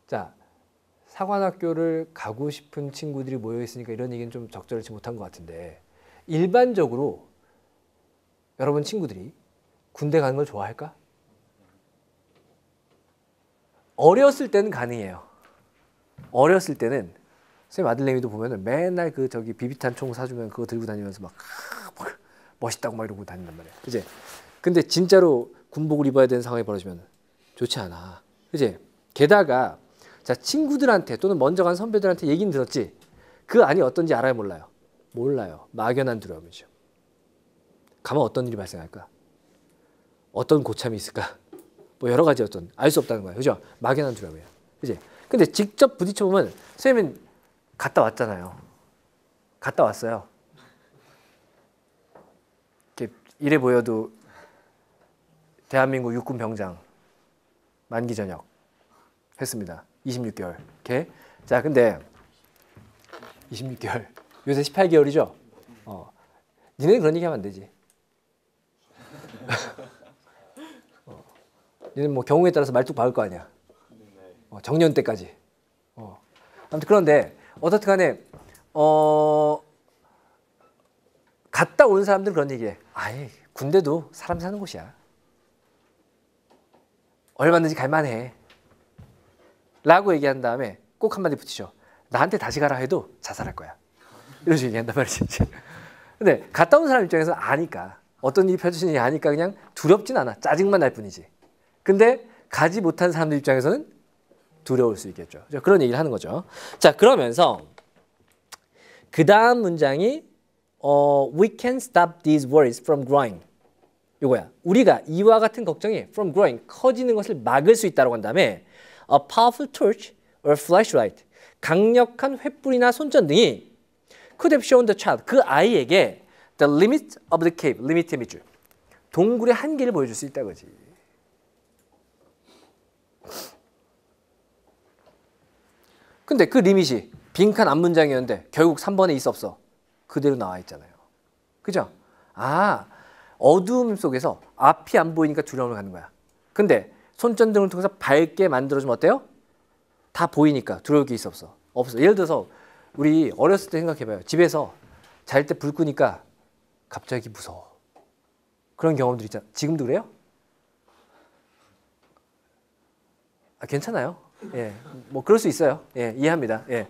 자, 사관학교를 가고 싶은 친구들이 모여 있으니까 이런 얘기는 좀 적절치 못한 것 같은데 일반적으로 여러분 친구들이 군대 가는 걸 좋아할까? 어렸을 때는 가능해요. 어렸을 때는 선생님 아들내미도 보면은 맨날 그 저기 비비탄 총 사주면 그거 들고 다니면서 막 멋있다고 막 이러고 다닌단 말이야. 그지? 근데 진짜로 군복을 입어야 되는 상황이 벌어지면 좋지 않아. 그지? 게다가 자 친구들한테 또는 먼저 간 선배들한테 얘기는 들었지. 그 안이 어떤지 알아요 몰라요? 몰라요. 막연한 두려움이죠. 가면 어떤 일이 발생할까? 어떤 고참이 있을까? 뭐 여러 가지 어떤 알 수 없다는 거야. 그죠? 막연한 두려움이야. 그지? 근데 직접 부딪혀 보면 선생님은 갔다 왔잖아요. 갔다 왔어요. 이렇게 이래 보여도 대한민국 육군 병장 만기 전역 했습니다. 26개월. 이렇게. 자, 근데 26개월. 요새 18개월이죠? 니네는 그런 얘기 하면 안 되지. 니는 뭐 경우에 따라서 말뚝 박을 거 아니야. 정년 때까지. 아무튼 그런데 어떻든 간에 갔다 온 사람들은 그런 얘기해. 아예 군대도 사람 사는 곳이야. 얼마든지 갈만해. 라고 얘기한 다음에 꼭 한마디 붙이죠. 나한테 다시 가라 해도 자살할 거야. 이런 식으로 얘기한단 말이지. 근데 갔다 온 사람 입장에서 아니까 어떤 일이 펼쳐지는지 아니까 그냥 두렵진 않아. 짜증만 날 뿐이지. 근데 가지 못한 사람들 입장에서는 두려울 수 있겠죠. 그런 얘기를 하는 거죠. 자, 그러면서 그 다음 문장이 We can stop these worries from growing. 요거야. 우리가 이와 같은 걱정이 from growing, 커지는 것을 막을 수 있다고 한 다음에 A powerful torch or flashlight, 강력한 횃불이나 손전등이 could have shown the child, 그 아이에게 the limit of the cave, limit의 밑줄, 동굴의 한계를 보여줄 수 있다 거지. 근데 그 리밋이 빈칸 앞문장이었는데 결국 3번에 있어 없어? 그대로 나와 있잖아요. 그죠? 아, 어두움 속에서 앞이 안 보이니까 두려움을 갖는 거야. 근데 손전등을 통해서 밝게 만들어주면 어때요? 다 보이니까 두려울 게 있어 없어? 없어. 예를 들어서 우리 어렸을 때 생각해봐요. 집에서 잘 때 불 끄니까 갑자기 무서워. 그런 경험들 있잖아. 지금도 그래요? 아, 괜찮아요. 예, 뭐 그럴 수 있어요. 예, 이해합니다. 예,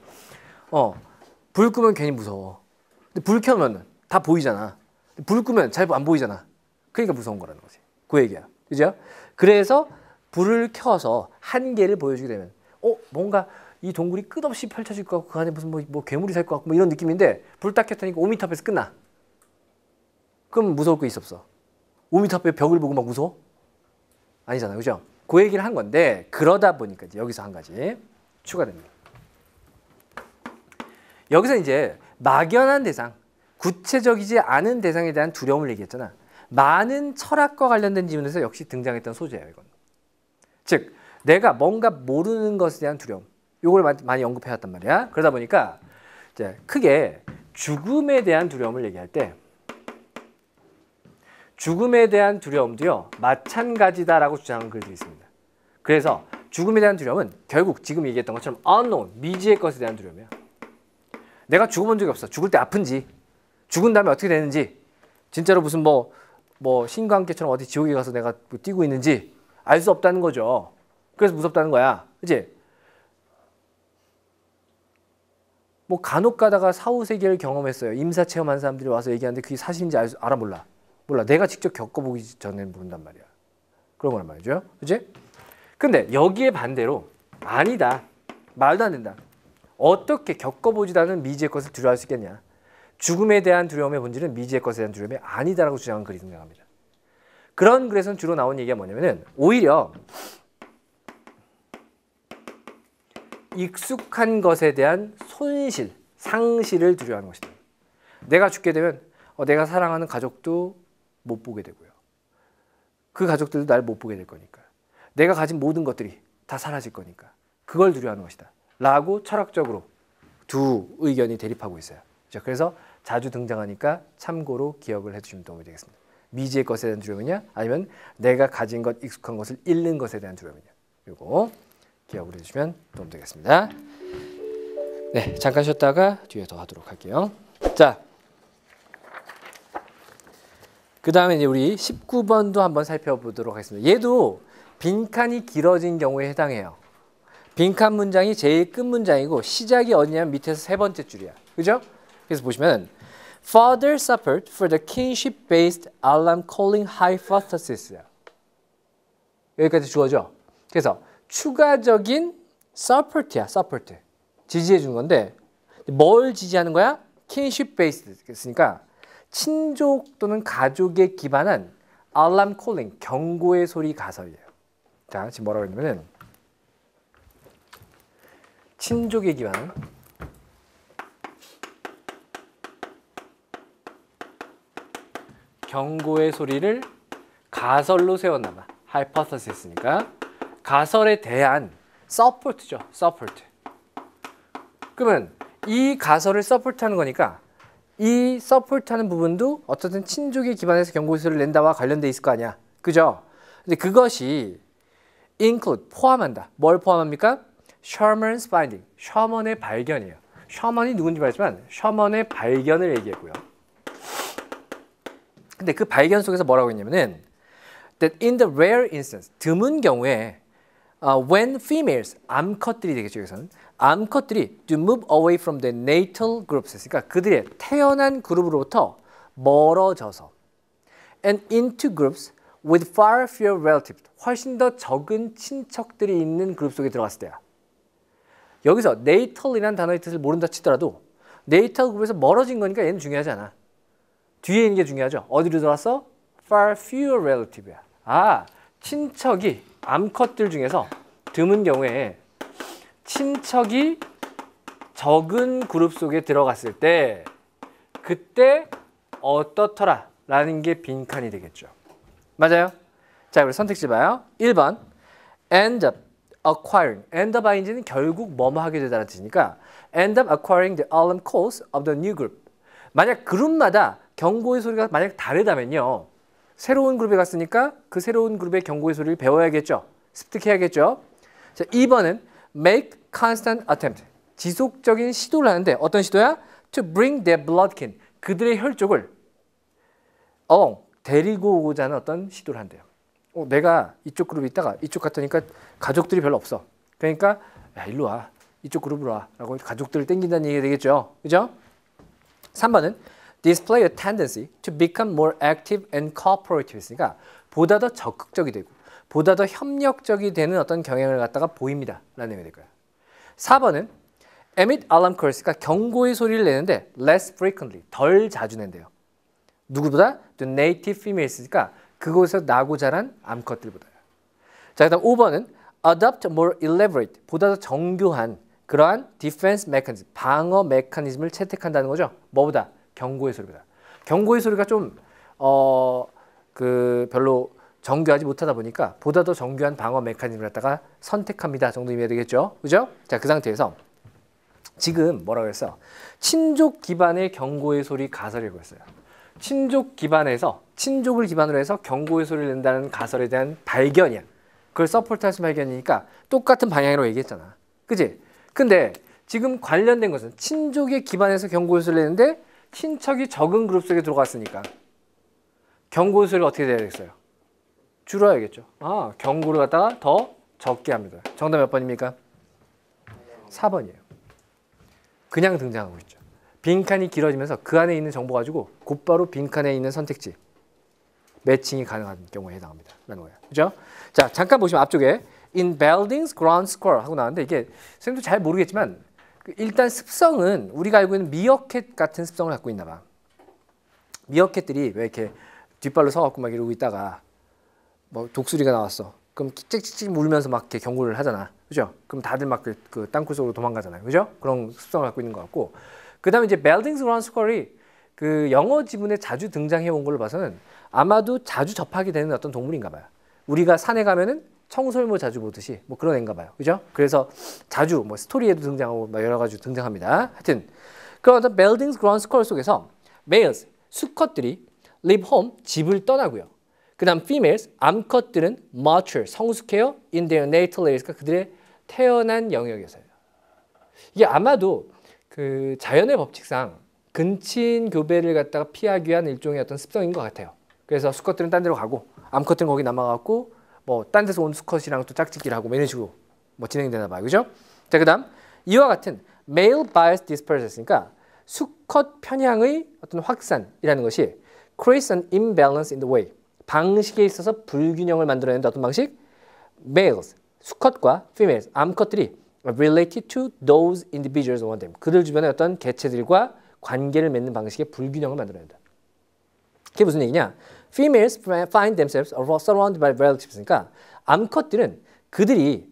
불 끄면 괜히 무서워. 근데 불 켜면 다 보이잖아. 불 끄면 잘 안 보이잖아. 그러니까 무서운 거라는 거지. 그 얘기야. 그죠? 그래서 불을 켜서 한계를 보여주게 되면, 뭔가 이 동굴이 끝없이 펼쳐질 것 같고 그 안에 무슨 뭐 괴물이 살 것 같고 뭐 이런 느낌인데 불 딱 켰더니 5m 앞에서 끝나. 그럼 무서울 거 있어 없어? 5m 앞에 벽을 보고 막 무서워? 아니잖아요. 그죠? 그 얘기를 한 건데 그러다 보니까 이제 여기서 한 가지 추가됩니다. 여기서 이제 막연한 대상, 구체적이지 않은 대상에 대한 두려움을 얘기했잖아. 많은 철학과 관련된 지문에서 역시 등장했던 소재예요. 이건. 즉 내가 뭔가 모르는 것에 대한 두려움. 이걸 많이 언급해왔단 말이야. 그러다 보니까 이제 크게 죽음에 대한 두려움을 얘기할 때 죽음에 대한 두려움도요. 마찬가지다라고 주장하는 글들이 있습니다. 그래서 죽음에 대한 두려움은 결국 지금 얘기했던 것처럼 unknown, 미지의 것에 대한 두려움이야. 내가 죽어본 적이 없어. 죽을 때 아픈지, 죽은 다음에 어떻게 되는지, 진짜로 무슨 뭐 신과 함께처럼 어디 지옥에 가서 내가 뛰고 있는지 알 수 없다는 거죠. 그래서 무섭다는 거야. 그치? 뭐 간혹 가다가 사후세계를 경험했어요. 임사 체험한 사람들이 와서 얘기하는데 그게 사실인지 알아 몰라. 몰라. 내가 직접 겪어보기 전에 모른단 말이야. 그런 거란 말이죠. 그치? 근데 여기에 반대로 아니다. 말도 안 된다. 어떻게 겪어보지도 않은 미지의 것을 두려워할 수 있겠냐. 죽음에 대한 두려움의 본질은 미지의 것에 대한 두려움이 아니다라고 주장한 글이 등장합니다. 그런 글에서는 주로 나온 얘기가 뭐냐면은 오히려 익숙한 것에 대한 손실, 상실을 두려워하는 것이다. 내가 죽게 되면 내가 사랑하는 가족도 못 보게 되고요. 그 가족들도 날 못 보게 될 거니까. 내가 가진 모든 것들이 다 사라질 거니까. 그걸 두려워하는 것이다. 라고 철학적으로 두 의견이 대립하고 있어요. 그래서 자주 등장하니까 참고로 기억을 해주시면 도움이 되겠습니다. 미지의 것에 대한 두려움이냐 아니면 내가 가진 것, 익숙한 것을 잃는 것에 대한 두려움이냐. 이거 기억을 해주시면 도움 되겠습니다. 네, 잠깐 쉬었다가 뒤에 더 하도록 할게요. 자, 그 다음에 이제 우리 19번도 한번 살펴보도록 하겠습니다. 얘도 빈칸이 길어진 경우에 해당해요. 빈칸 문장이 제일 끝 문장이고 시작이 어디냐면 밑에서 세 번째 줄이야. 그죠? 그래서 보시면 Father suffered for the kinship-based alarm calling hypothesis. 여기까지 주어져. 그래서 추가적인 support야, support. 지지해 주는 건데 뭘 지지하는 거야? kinship-based 했으니까 친족 또는 가족에 기반한 alarm calling, 경고의 소리 가설이에요. 자, 지금 뭐라고 했냐면은 친족에 기반한 경고의 소리를 가설로 세웠나봐. hypothesis니까 가설에 대한 support죠. support. 그러면 이 가설을 support하는 거니까 이 support하는 부분도 어쨌든 친족에 기반해서 경고의 소리를 낸다와 관련돼 있을 거 아니야. 그죠? 근데 그것이 include, 포함한다. 뭘 포함합니까? Sherman's finding, 셔먼의 발견이에요. 셔먼이 누군지 말했지만 셔먼의 발견을 얘기했고요. 근데 그 발견 속에서 뭐라고 했냐면은 that in the rare instance, 드문 경우에 when females, 암컷들이 되겠죠. 여기서는 암컷들이 to move away from the natal groups, 그러니까 그들의 태어난 그룹으로부터 멀어져서 and into groups with far fewer relatives, 훨씬 더 적은 친척들이 있는 그룹 속에 들어갔을 때야. 여기서 natal이라는 단어의 뜻을 모른다 치더라도 natal 그룹에서 멀어진 거니까 얘는 중요하지 않아. 뒤에 있는 게 중요하죠. 어디로 들어왔어? far fewer relative야. 아, 친척이 암컷들 중에서 드문 경우에 친척이 적은 그룹 속에 들어갔을 때 그때 어떻더라 라는 게 빈칸이 되겠죠. 맞아요? 자, 우리 선택지 봐요. 1번 end up acquiring. end up ing는 결국 뭐뭐 하게 되다라는 뜻이니까 end up acquiring the alarm calls of the new group. 만약 그룹마다 경고의 소리가 만약 다르다면요. 새로운 그룹에 갔으니까 그 새로운 그룹의 경고의 소리를 배워야겠죠. 습득해야겠죠. 자, 2번은 make constant attempt. 지속적인 시도를 하는데 어떤 시도야? To bring their blood kin. 그들의 혈족을 데리고 오고자 하는 어떤 시도를 한대요. 내가 이쪽 그룹에 있다가 이쪽 갔더니까 가족들이 별로 없어. 그러니까 야, 일로 와. 이쪽 그룹으로 와. 라고 가족들을 땡긴다는 얘기가 되겠죠. 그죠? 3번은 display a tendency to become more active and cooperative. 그러니까 보다 더 적극적이 되고 보다 더 협력적이 되는 어떤 경향을 갖다가 보입니다. 라는 내용이 될 거예요. 4번은 emit alarm calls, 그러니까 경고의 소리를 내는데 less frequently, 덜 자주 낸대요. 누구보다? The native females, 그러니까 그곳에서 나고 자란 암컷들보다요. 자, 그다음 5번은 adopt more elaborate, 보다 더 정교한 그러한 defense mechanism, 방어 메커니즘을 채택한다는 거죠. 뭐보다? 경고의 소리보다. 경고의 소리가 좀 별로 정교하지 못하다 보니까 보다 더 정교한 방어 메커니즘을 갖다가 선택합니다 정도 의미가 되겠죠. 그죠? 자, 그 상태에서 지금 뭐라고 했어? 친족 기반의 경고의 소리 가설이라고 했어요. 친족 기반에서 친족을 기반으로 해서 경고의 소리를 낸다는 가설에 대한 발견이야. 그걸 서포트할 수 발견이니까 똑같은 방향으로 얘기했잖아. 그지? 근데 지금 관련된 것은 친족에 기반해서 경고의 소리를 내는데 친척이 적은 그룹 속에 들어갔으니까 경고의 소리가 어떻게 돼야 되겠어요? 줄어야겠죠. 아, 경고를 갖다가 더 적게 합니다. 정답 몇 번입니까? 4번이에요. 그냥 등장하고 있죠. 빈칸이 길어지면서 그 안에 있는 정보 가지고 곧바로 빈칸에 있는 선택지 매칭이 가능한 경우에 해당합니다. 라는 거예요. 그죠? 자, 잠깐 보시면 앞쪽에 in buildings ground squirrel 하고 나왔는데 이게 선생님도 잘 모르겠지만 일단 습성은 우리가 알고 있는 미어캣 같은 습성을 갖고 있나 봐. 미어캣들이 왜 이렇게 뒷발로 서갖고 막 이러고 있다가 뭐 독수리가 나왔어. 그럼 찍찍찍 물면서 막 이렇게 경고를 하잖아. 그죠? 그럼 다들 막 그 땅굴 속으로 도망가잖아요. 그죠? 그런 습성을 갖고 있는 것 같고. 그 다음에 이제 buildings ground squirrel이 그 영어 지문에 자주 등장해 온 걸로 봐서는 아마도 자주 접하게 되는 어떤 동물인가 봐요. 우리가 산에 가면은 청설모 자주 보듯이 뭐 그런 애인가 봐요. 그죠? 그래서 자주 뭐 스토리에도 등장하고 막 여러 가지 등장합니다. 하여튼 그런 어떤 buildings ground squirrel 속에서 males, 수컷들이 leave home, 집을 떠나고요. 그 다음 females, 암컷들은 mature, 성숙해요 in their natal areas, 그들의 태어난 영역에서요. 이게 아마도 그 자연의 법칙상 근친 교배를 갖다가 피하기 위한 일종의 어떤 습성인 것 같아요. 그래서 수컷들은 딴 데로 가고 암컷들은 거기 남아갖고 뭐 딴 데서 온 수컷이랑 또 짝짓기를 하고 뭐 이런 식으로 뭐 진행되나 봐요. 그죠? 자, 그다음 이와 같은 male bias disperses니까 수컷 편향의 어떤 확산이라는 것이 creates an imbalance in the way, 방식에 있어서 불균형을 만들어내는 어떤 방식? males, 수컷과 females, 암컷들이 related to those individuals around them, 그들 주변의 어떤 개체들과 관계를 맺는 방식의 불균형을 만들어낸다. 그게 무슨 얘기냐? Females find themselves surrounded by relatives. 그러니까 암컷들은 그들이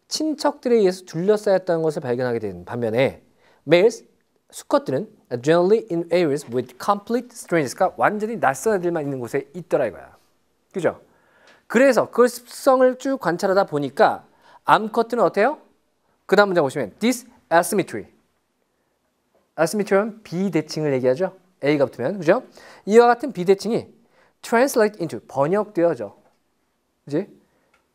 친척들에 의해서 둘러싸였다는 것을 발견하게 되는 반면에 males, 수컷들은 generally in areas with complete strangers. 그러니까 완전히 낯선 애들만 있는 곳에 있더라 이거야. 그죠? 그래서 그 습성을 쭉 관찰하다 보니까 암컷들은 어때요? 그 다음 문장 보시면 this asymmetry. asymmetry는 비대칭을 얘기하죠. A가 붙으면. 그죠? 이와 같은 비대칭이 translate into 번역되어져. 그지?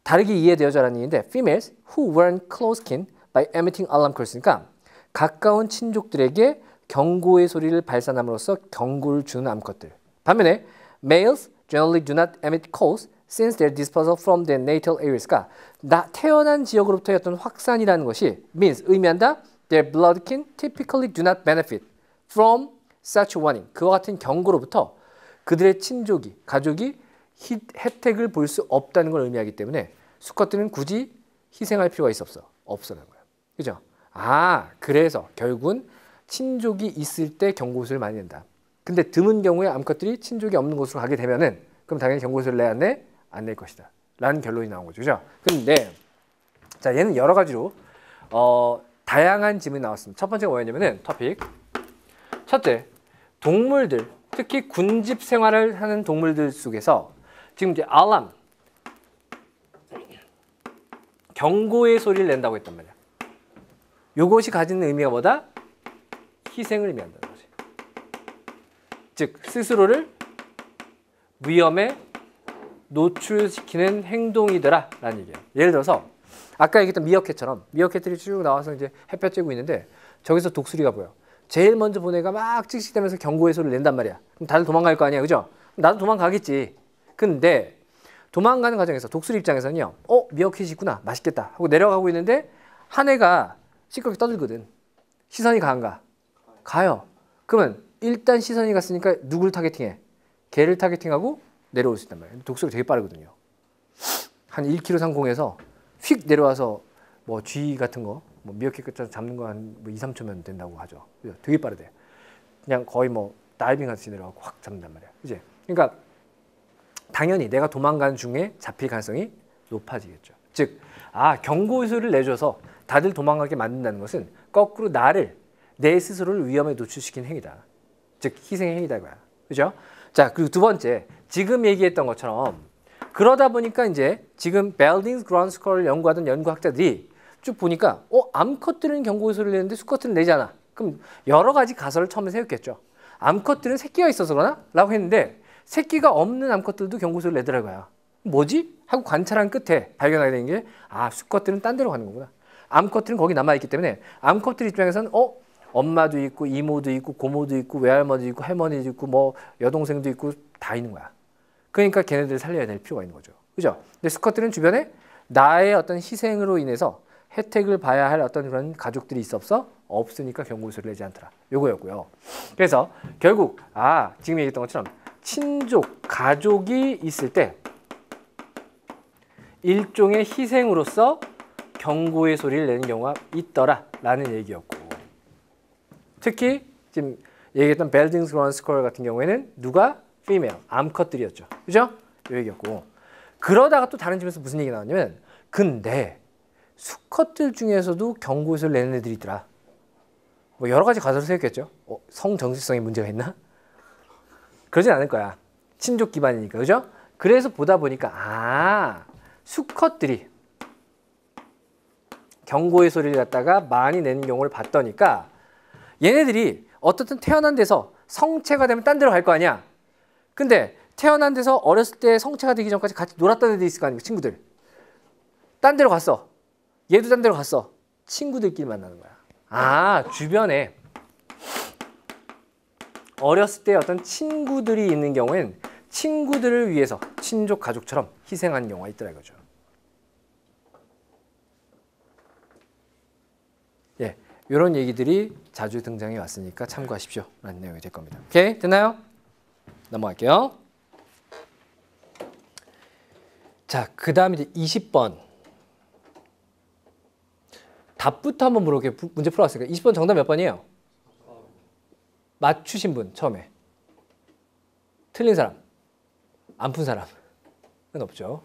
다르게 이해되어져라는 얘기인데 females who weren't close kin by emitting alarm calls. 그러니까 가까운 친족들에게 경고의 소리를 발산함으로써 경고를 주는 암컷들. 반면에 males generally do not emit calls since their dispersal from their natal areas. 그러니까 태어난 지역으로부터의 어떤 확산이라는 것이 means 의미한다. Their blood kin typically do not benefit from such warning. 그와 같은 경고로부터 그들의 친족이, 가족이 혜택을 볼 수 없다는 걸 의미하기 때문에 수컷들은 굳이 희생할 필요가 없어라는 거예요. 그죠? 그래서 결국은 친족이 있을 때 경고소리를 많이 낸다. 근데 드문 경우에 암컷들이 친족이 없는 곳으로 가게 되면은 그럼 당연히 경고소리를 내야 안 내? 안 낼 것이다. 라는 결론이 나온 거죠. 그죠? 근데 자, 얘는 여러 가지로 다양한 질문이 나왔습니다. 첫 번째가 뭐였냐면은 토픽. 첫째, 동물들, 특히 군집 생활을 하는 동물들 속에서 지금 이제 알람, 경고의 소리를 낸다고 했단 말이야. 요것이 가지는 의미가 뭐다? 희생을 의미한다는 거지. 즉 스스로를 위험에 노출시키는 행동이더라 라는 얘기예요. 예를 들어서 아까 얘기했던 미어캣처럼 미어캣들이 쭉 나와서 이제 햇볕 쬐고 있는데 저기서 독수리가 보여. 제일 먼저 본 애가 막 찍찍대면서 경고의 소리를 낸단 말이야. 그럼 다들 도망갈 거 아니야, 그죠? 나도 도망가겠지. 근데 도망가는 과정에서 독수리 입장에서는요. 미어캣이 있구나. 맛있겠다. 하고 내려가고 있는데 한 애가 시끄럽게 떠들거든. 시선이 가 안 가? 가요. 그러면 일단 시선이 갔으니까 누구를 타겟팅해? 걔를 타겟팅하고 내려올 수 있단 말이에요. 독수리가 되게 빠르거든요. 한 1km 상공에서 휙 내려와서 뭐 쥐 같은 거, 뭐 미어캣 같은 잡는 거 한 2, 3초면 된다고 하죠. 되게 빠르대. 그냥 거의 뭐 다이빙 같이 내려가고 확 잡는단 말이야. 그지? 그러니까 당연히 내가 도망가는 중에 잡힐 가능성이 높아지겠죠. 즉, 경고 소리를 내줘서 다들 도망가게 만든다는 것은 거꾸로 내 스스로를 위험에 노출시킨 행위다. 즉, 희생의 행위다 이거야. 그죠? 자, 그리고 두 번째, 지금 얘기했던 것처럼 그러다 보니까 이제 지금 벨딩스 그라운드 스컬을 연구하던 연구학자들이 쭉 보니까 암컷들은 경고 소리를 내는데 수컷들은 내지 않아. 그럼 여러 가지 가설을 처음에 세웠겠죠. 암컷들은 새끼가 있어서 그러나? 라고 했는데 새끼가 없는 암컷들도 경고 소리를 내더라고요. 뭐지? 하고 관찰한 끝에 발견하게 된 게 수컷들은 딴 데로 가는 거구나. 암컷들은 거기 남아있기 때문에 암컷들 입장에서는 엄마도 있고 이모도 있고 고모도 있고 외할머니도 있고 할머니도 있고 뭐 여동생도 있고 다 있는 거야. 그러니까 걔네들을 살려야 될 필요가 있는 거죠. 그죠? 근데 수컷들은 주변에 나의 어떤 희생으로 인해서 혜택을 봐야 할 어떤 그런 가족들이 없으니까 경고 소리를 내지 않더라. 요거였고요. 그래서 결국 지금 얘기했던 것처럼 친족, 가족이 있을 때 일종의 희생으로서 경고의 소리를 내는 경우가 있더라라는 얘기였고, 특히 지금 얘기했던 벨딩스 그라운드 스컬 같은 경우에는 누가? female, 암컷들이었죠. 그죠? 이 얘기였고, 그러다가 또 다른 집에서 무슨 얘기 나왔냐면 근데 수컷들 중에서도 경고의 소리를 내는 애들이 있더라. 뭐 여러 가지 가설을 세웠겠죠. 성정체성에 문제가 있나? 그러진 않을 거야. 친족 기반이니까. 그죠? 그래서 보다 보니까 수컷들이 경고의 소리를 갖다가 많이 내는 경우를 봤더니까 얘네들이 어떻든 태어난 데서 성체가 되면 딴 데로 갈 거 아니야. 근데 태어난 데서 어렸을 때 성체가 되기 전까지 같이 놀았던 애들이 있을 거 아니야. 친구들. 딴 데로 갔어. 얘도 딴 데로 갔어. 친구들끼리 만나는 거야. 주변에 어렸을 때 어떤 친구들이 있는 경우엔 친구들을 위해서 친족, 가족처럼 희생하는 경우가 있더라 이거죠. 예, 이런 얘기들이 자주 등장해 왔으니까 참고하십시오 라는 내용이 될 겁니다. 오케이? 됐나요? 넘어갈게요. 자, 그 다음 이제 20번. 답부터 한번 물어볼게요. 문제 풀어왔으니까. 20번 정답 몇 번이에요? 맞추신 분 처음에. 틀린 사람, 안 푼 사람은 없죠.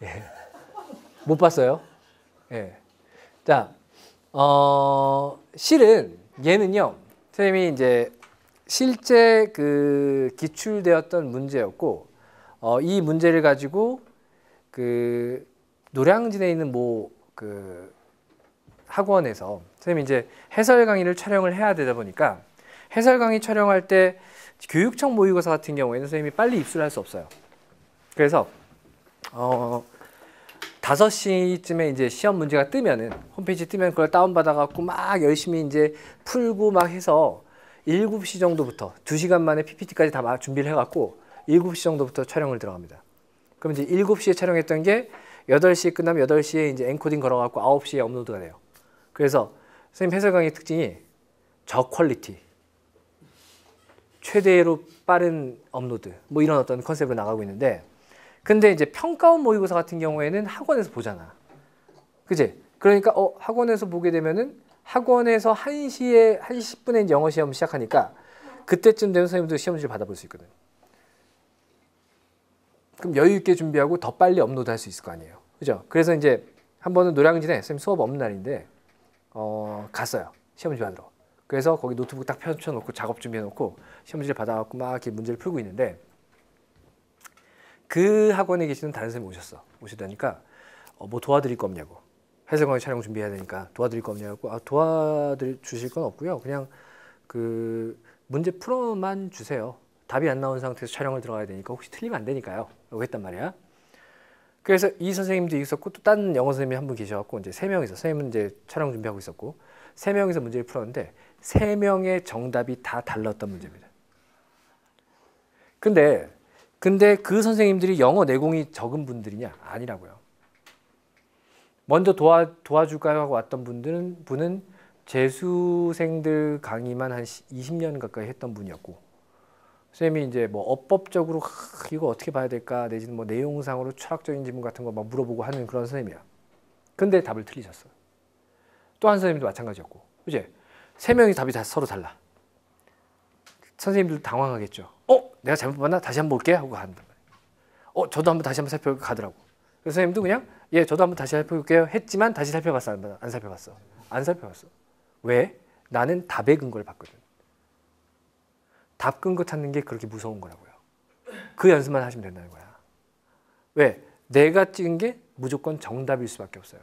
예. 못 봤어요? 예. 자, 실은 얘는요, 선생님이 이제 실제 그 기출되었던 문제였고, 이 문제를 가지고 그 노량진에 있는 그 학원에서 선생님이 이제 해설 강의를 촬영을 해야 되다 보니까 해설 강의 촬영할 때 교육청 모의고사 같은 경우에는 선생님이 빨리 입수를 할 수 없어요. 그래서 5시쯤에 이제 시험 문제가 뜨면은 홈페이지 뜨면 그걸 다운받아 갖고 막 열심히 이제 풀고 막 해서 7시 정도부터 2시간 만에 PPT까지 다 준비를 해 갖고 7시 정도부터 촬영을 들어갑니다. 그럼 이제 7시에 촬영했던 게 8시에 끝나면 8시에 이제 엔코딩 걸어 갖고 9시에 업로드가 돼요. 그래서 선생님 해설 강의 특징이 저퀄리티, 최대로 빠른 업로드 뭐 이런 어떤 컨셉으로 나가고 있는데, 근데 이제 평가원 모의고사 같은 경우에는 학원에서 보잖아. 그지? 그러니까 학원에서 보게 되면은 학원에서 1시 10분에 영어 시험 시작하니까 그때쯤 되면 선생님도 시험지를 받아볼 수 있거든. 그럼 여유 있게 준비하고 더 빨리 업로드 할 수 있을 거 아니에요. 그죠? 그래서 이제 한 번은 노량진에 선생님 수업 없는 날인데 갔어요. 시험지 받으러. 그래서 거기 노트북 딱 펼쳐놓고 작업 준비해놓고 시험지를 받아갖고 막 이렇게 문제를 풀고 있는데, 그 학원에 계시는 다른 선생님이 오시다니까 뭐 도와드릴 거 없냐고. 해설 강의 촬영 준비해야 되니까 도와드릴 거 없냐고. 도와주실 건 없고요. 그냥 그 문제 풀어만 주세요. 답이 안 나온 상태에서 촬영을 들어가야 되니까 혹시 틀리면 안 되니까요. 라고 했단 말이야. 그래서 이 선생님도 있었고 또 다른 영어 선생님이 한 분 계셔갖고 이제 3명이서 선생님은 이제 촬영 준비하고 있었고 3명이서 문제를 풀었는데 3명의 정답이 다 달랐던 문제입니다. 근데 그 선생님들이 영어 내공이 적은 분들이냐? 아니라고요. 먼저 도와줄까요? 하고 왔던 분은 재수생들 강의만 한 20년 가까이 했던 분이었고, 선생님이 이제 뭐 어법적으로 이거 어떻게 봐야 될까, 내지는 뭐 내용상으로 철학적인 질문 같은 거 막 물어보고 하는 그런 선생님이야. 근데 답을 틀리셨어. 또 한 선생님도 마찬가지였고, 그지? 3명이 답이 다 서로 달라. 선생님들도 당황하겠죠. 내가 잘못 봤나? 다시 한번 볼게 하고 간단 말이에요. 저도 한번 다시 한번 살펴볼까 가더라고. 그래서 선생님도 그냥 저도 한번 다시 살펴볼게요 했지만 다시 살펴봤어? 안 살펴봤어? 안 살펴봤어. 왜? 나는 답의 근거를 봤거든. 답 근거 찾는 게 그렇게 무서운 거라고요. 그 연습만 하시면 된다는 거야. 왜? 내가 찍은 게 무조건 정답일 수밖에 없어요.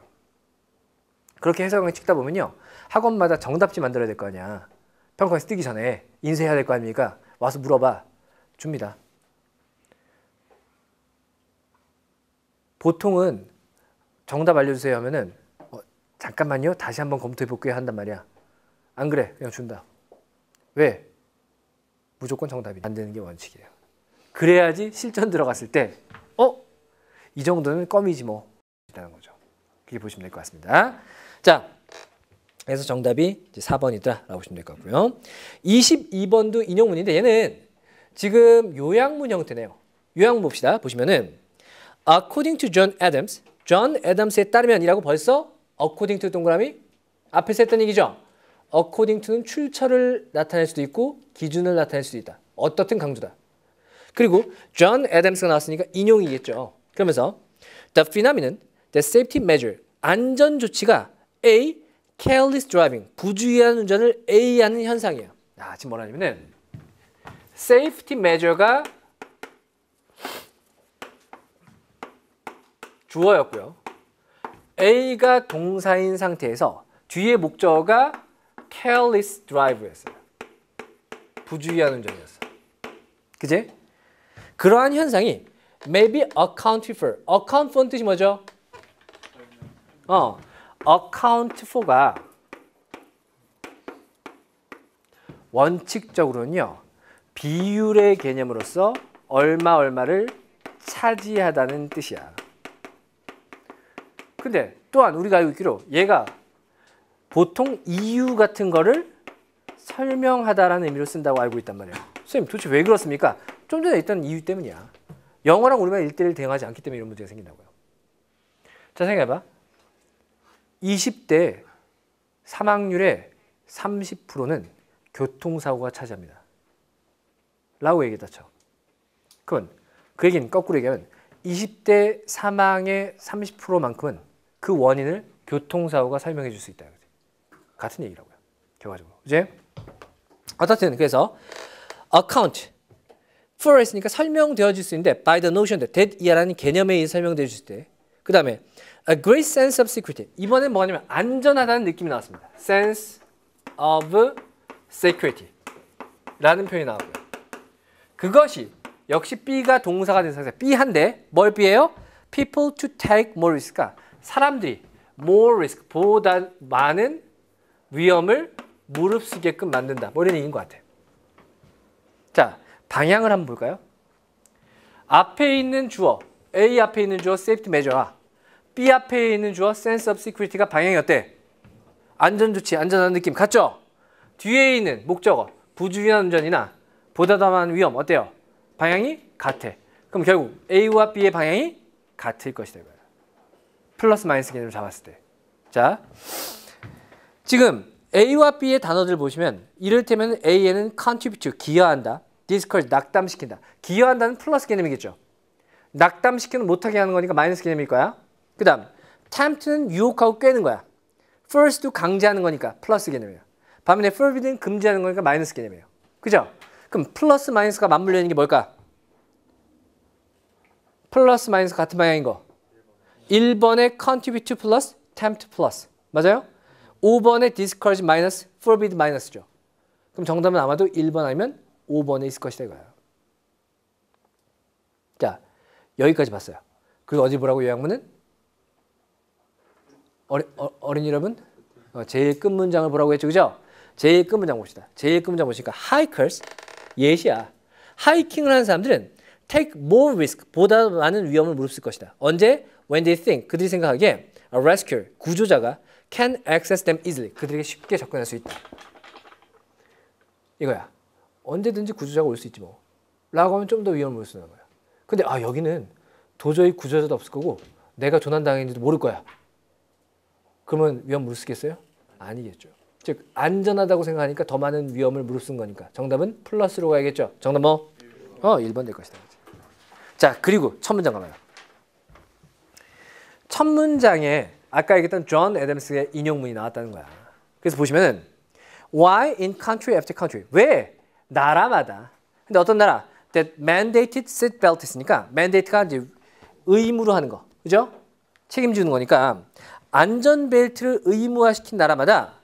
그렇게 해설 강의 찍다 보면요, 학원마다 정답지 만들어야 될 거 아니야. 평가에서 뜨기 전에 인쇄해야 될 거 아닙니까? 와서 물어봐. 줍니다. 보통은 정답 알려주세요 하면은 잠깐만요, 다시 한번 검토해 볼게요 한단 말이야. 안 그래, 그냥 준다. 왜? 무조건 정답이 안 되는 게 원칙이에요. 그래야지 실전 들어갔을 때 이 정도는 껌이지 뭐 있다는 거죠. 그렇게 보시면 될 것 같습니다. 자, 그래서 정답이 이제 4번이다라고 보시면 될 것 같고요. 22번도 인용문인데 얘는 지금 요약문 형태네요. 요약문 봅시다. 보시면은 According to John Adams, John Adams에 따르면이라고 벌써 according to 동그라미 앞에서 했던 얘기죠. according to는 출처를 나타낼 수도 있고 기준을 나타낼 수도 있다. 어떻든 강조다. 그리고 John Adams가 나왔으니까 인용이겠죠. 그러면서 the phenomenon, the safety measure, 안전 조치가 A, careless driving, 부주의한 운전을 A하는 현상이에요. 지금 뭐라냐면은 safety measure가 주어였고요. A가 동사인 상태에서 뒤에 목적어가 careless drive였어요. 부주의한 운전이었어. 그지? 그러한 현상이 may be accounted for. account for는 뜻이 뭐죠? account for가 원칙적으로는요, 비율의 개념으로서 얼마를 차지하다는 뜻이야. 근데 또한 우리가 알고 있기로 얘가 보통 이유 같은 거를 설명하다라는 의미로 쓴다고 알고 있단 말이에요. 선생님 도대체 왜 그렇습니까? 좀 전에 있던 이유 때문이야. 영어랑 우리말 1:1 대응하지 않기 때문에 이런 문제가 생긴다고요. 자, 생각해봐. 20대 사망률의 30%는 교통사고가 차지합니다. 라고 얘기했다 쳐. 그러면 그 얘기는 거꾸로 얘기하면 20대 사망의 30%만큼은 그 원인을 교통사고가 설명해 줄 수 있다. 같은 얘기라고요. 결과적으로. 그지? 어떻든 그래서 account for 했으니까 설명되어질 수 있는데 by the notion that 이라는 개념에 의해 설명되어질 수 있대. 그 다음에 a great sense of security. 이번엔 뭐냐면 안전하다는 느낌이 나왔습니다. sense of security 라는 표현이 나오고요. 그것이 역시 B가 동사가 된 상태. B한데 뭘 B예요? people to take more risk가 사람들이 more risk 보다 많은 위험을 무릅쓰게끔 만든다. 뭐 이런 얘기인 것 같아. 자, 방향을 한번 볼까요? 앞에 있는 주어 A 앞에 있는 주어 safety measure와 B 앞에 있는 주어 sense of security가 방향이 어때? 안전조치, 안전한 느낌 같죠? 뒤에 있는 목적어 부주의한 운전이나 보다 더 많은 위험 어때요? 방향이 같아. 그럼 결국 A와 B의 방향이 같을 것이다. 이거야. 플러스 마이너스 개념을 잡았을 때. 자, 지금 A와 B의 단어들 보시면 이를테면 A에는 contribute, 기여한다. discourage, 낙담시킨다. 기여한다는 플러스 개념이겠죠. 낙담시키는 못하게 하는 거니까 마이너스 개념일 거야. 그 다음 tempt는 유혹하고 꿰는 거야. force도 강제하는 거니까 플러스 개념이에요. 반면에 forbid는 금지하는 거니까 마이너스 개념이에요. 그죠? 그럼 플러스 마이너스가 맞물려 있는 게 뭘까? 플러스 마이너스 같은 방향인 거. 1번에 contribute 플러스 tempt 플러스. 맞아요? 5번에 discourage 마이너스 forbid 마이너스죠. 그럼 정답은 아마도 1번 아니면 5번에 있을 것이다 이거예요. 자, 여기까지 봤어요. 그리고 어디 보라고 요약문은? 어린이 여러분? 제일 끝 문장을 보라고 했죠. 그죠? 제일 끝 문장 봅시다. 제일 끝 문장 보시니까 hikers, 예시야. 하이킹을 하는 사람들은 take more risk, 보다 많은 위험을 무릅쓸 것이다. 언제? When they think, 그들이 생각하기에 a rescuer, 구조자가 can access them easily, 그들에게 쉽게 접근할 수 있다. 이거야. 언제든지 구조자가 올 수 있지 뭐. 라고 하면 좀 더 위험을 무릅쓰는 거야. 근데 여기는 도저히 구조자도 없을 거고 내가 조난당했는지도 모를 거야. 그러면 위험 무릅쓰겠어요? 아니겠죠. 즉 안전하다고 생각하니까 더 많은 위험을 무릅쓴 거니까 정답은 플러스로 가야겠죠. 정답 뭐? 1번 될 것이다. 자, 그리고 첫 문장 가봐요. 첫 문장에 아까 얘기했던 존 애덤스의 인용문이 나왔다는 거야. 그래서 보시면은 Why in country after country? 왜 나라마다? 근데 어떤 나라? That mandated seatbelt 있으니까 mandate가 이제 의무로 하는 거, 그죠? 책임지는 거니까 안전벨트를 의무화시킨 나라마다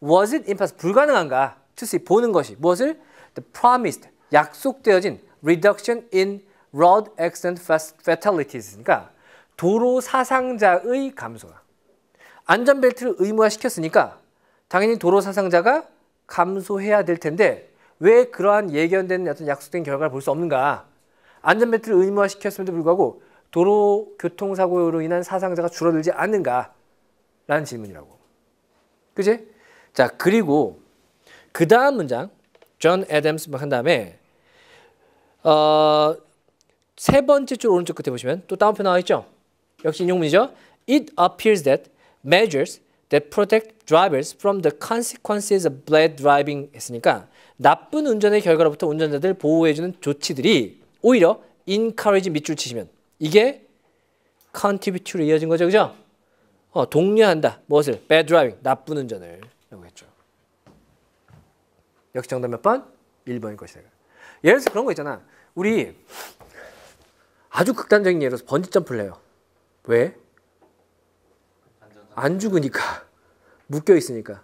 was it impossible? 불가능한가? to see 보는 것이 무엇을? The promised 약속되어진 reduction in road accident fatalites니까 도로 사상자의 감소가. 안전벨트를 의무화시켰으니까 당연히 도로 사상자가 감소해야 될 텐데 왜 그러한 예견된 어떤 약속된 결과를 볼 수 없는가? 안전벨트를 의무화시켰음에도 불구하고 도로 교통사고로 인한 사상자가 줄어들지 않는가? 라는 질문이라고. 그지? 자, 그리고 그 다음 문장 존 애덤스 한 다음에 세 번째 줄 오른쪽 끝에 보시면 또 다운표 나와 있죠? 역시 인용문이죠. It appears that measures that protect drivers from the consequences of bad driving 했으니까 나쁜 운전의 결과로부터 운전자들을 보호해주는 조치들이 오히려 encourage 밑줄 치시면 이게 contribute로 이어진 거죠. 그죠? 독려한다. 무엇을? bad driving. 나쁜 운전을. 라고 했죠. 역시 정답 몇 번? 1번일 것이다. 예를 들어서 그런 거 있잖아. 우리 아주 극단적인 예로서 번지점프를 해요. 왜? 안 죽으니까. 묶여 있으니까. 야,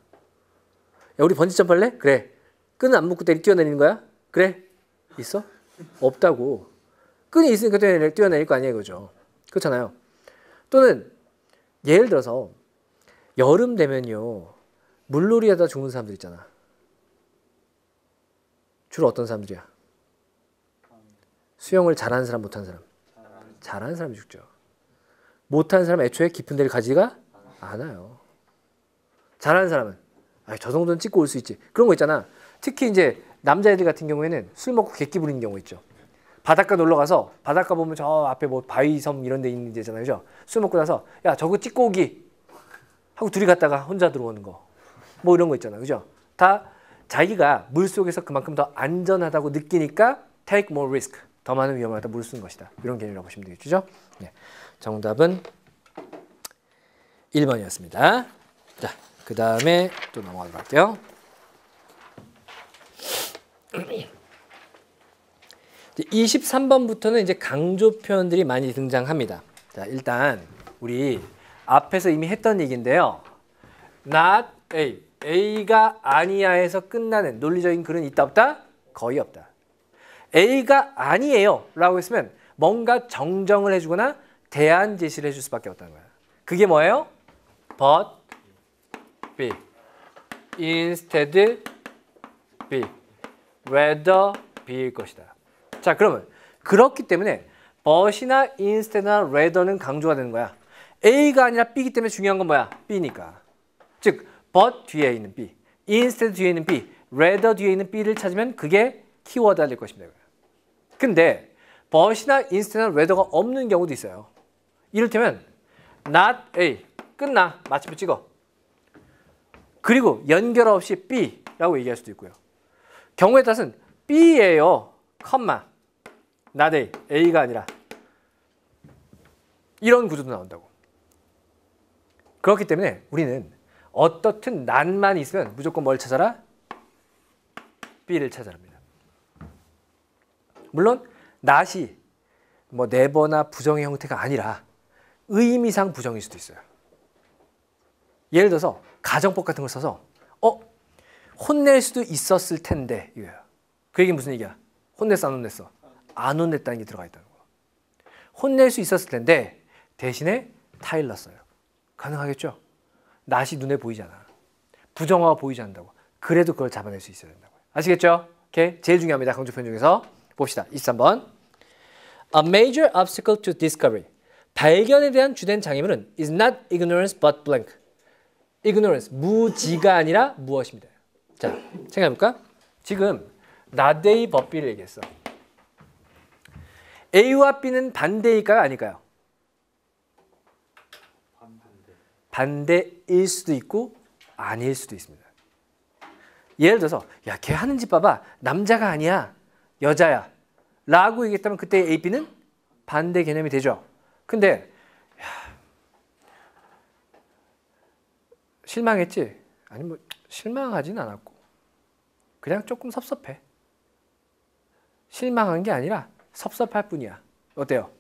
우리 번지점프 할래? 그래. 끈은 안 묶고 뛰어내리는 거야? 그래. 있어? 없다고. 끈이 있으니까 뛰어내릴 거 아니에요. 그죠? 그렇잖아요. 또는 예를 들어서 여름 되면요. 물놀이 하다 죽는 사람들 있잖아. 주로 어떤 사람들이야? 수영을 잘하는 사람, 못하는 사람? 잘하는 사람이 죽죠. 못하는 사람은 애초에 깊은 데를 가지가 않아요. 잘하는 사람은 저 정도는 찍고 올 수 있지. 그런 거 있잖아. 특히 이제 남자애들 같은 경우에는 술 먹고 객기 부리는 경우 있죠. 바닷가 놀러 가서 바닷가 보면 저 앞에 뭐 바위섬 이런 데 있는 데잖아요. 그죠? 술 먹고 나서 야 저거 찍고 오기 하고 둘이 갔다가 혼자 들어오는 거. 뭐 이런 거 있잖아. 그죠? 다 자기가 물속에서 그만큼 더 안전하다고 느끼니까 take more risk. 더 많은 위험을 갖다 무릅쓰는 것이다. 이런 개념이라고 보시면 되겠죠. 네. 정답은 1번이었습니다. 자, 그 다음에 또 넘어가도록 할게요. 23번부터는 이제 강조 표현들이 많이 등장합니다. 자, 일단 우리 앞에서 이미 했던 얘기인데요. not A, A가 아니야에서 끝나는 논리적인 글은 있다 없다? 거의 없다. A가 아니에요 라고 했으면 뭔가 정정을 해주거나 대안 제시를 해줄 수밖에 없다는 거야. 그게 뭐예요? But B, instead B, rather B일 것이다. 자, 그러면 그렇기 때문에 but이나 instead나 rather는 강조가 되는 거야. A가 아니라 B이기 때문에 중요한 건 뭐야? B니까. 즉, but 뒤에 있는 B, instead 뒤에 있는 B, rather 뒤에 있는 B를 찾으면 그게 키워드가 될 것입니다. 근데 but이나 instead나 rather가 없는 경우도 있어요. 이를테면 not A, 끝나, 마침표 찍어. 그리고 연결 없이 B라고 얘기할 수도 있고요. 경우에 따라서는 B예요, 컴마, not A, A가 아니라. 이런 구조도 나온다고. 그렇기 때문에 우리는 어떻든 not만 있으면 무조건 뭘 찾아라? B를 찾아라 합니다. 물론 not이 뭐 never나 부정의 형태가 아니라 의미상 부정일 수도 있어요. 예를 들어서 가정법 같은 걸 써서 혼낼 수도 있었을 텐데 이거예요. 그 얘기는 무슨 얘기야? 혼냈어 안 혼냈어? 안 혼냈다는 게 들어가 있다는 거예요. 혼낼 수 있었을 텐데 대신에 타일러 써요. 가능하겠죠? 낫이 눈에 보이잖아. 부정어가 보이지 않는다고. 그래도 그걸 잡아낼 수 있어야 된다고요. 아시겠죠? 오케이? 제일 중요합니다. 강조 표현 중에서. 봅시다. 23번. A major obstacle to discovery. 발견에 대한 주된 장애물은 is not ignorance but blank. ignorance, 무지가 아니라 무엇입니다. 자, 생각해볼까? 지금 not A but B를 얘기했어. A와 B는 반대일까요? 아닐까요? 반대일 수도 있고 아닐 수도 있습니다. 예를 들어서 야, 걔 하는 짓 봐봐. 남자가 아니야. 여자야. 라고 얘기했다면 그때 A, B는 반대 개념이 되죠. 근데 야, 실망했지? 아니 뭐 실망하진 않았고 그냥 조금 섭섭해. 실망한 게 아니라 섭섭할 뿐이야. 어때요?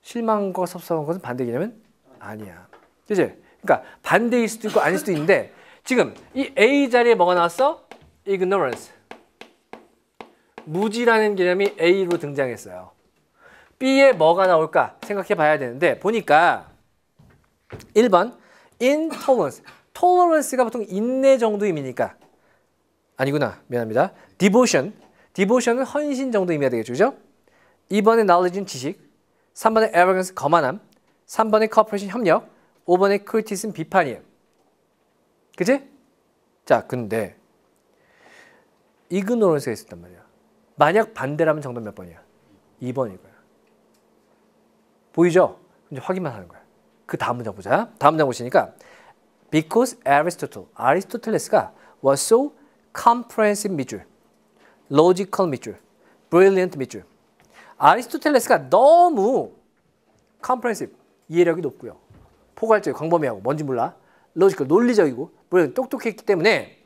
실망과 섭섭한 것은 반대 개념은 아니야. 그치? 그러니까 반대일 수도 있고 아닐 수도 있는데 지금 이 A 자리에 뭐가 나왔어? ignorance. 무지라는 개념이 A로 등장했어요. B에 뭐가 나올까 생각해 봐야 되는데 보니까 1번 intolerance. tolerance가 보통 인내 정도 의미니까 아니구나. 미안합니다. devotion. devotion은 헌신 정도 의미가 되겠죠. 그죠? 2번에 knowledge는 지식. 3번에 arrogance 거만함. 3번에 cooperation 협력. 5번에 criticism 비판이에요. 그치? 자, 근데 ignorance가 있었단 말이야. 만약 반대라면 정답 몇 번이야? 2번일 거야. 보이죠? 이제 확인만 하는 거야. 그 다음 문장 보자. 다음 문장 보시니까 because Aristotle, 아리스토텔레스가 was so comprehensive 밑줄, logical 밑줄, brilliant 밑줄. 아리스토텔레스가 너무 comprehensive, 이해력이 높고요. 포괄적이고 광범위하고 뭔지 몰라. logical, 논리적이고 brilliant, 똑똑했기 때문에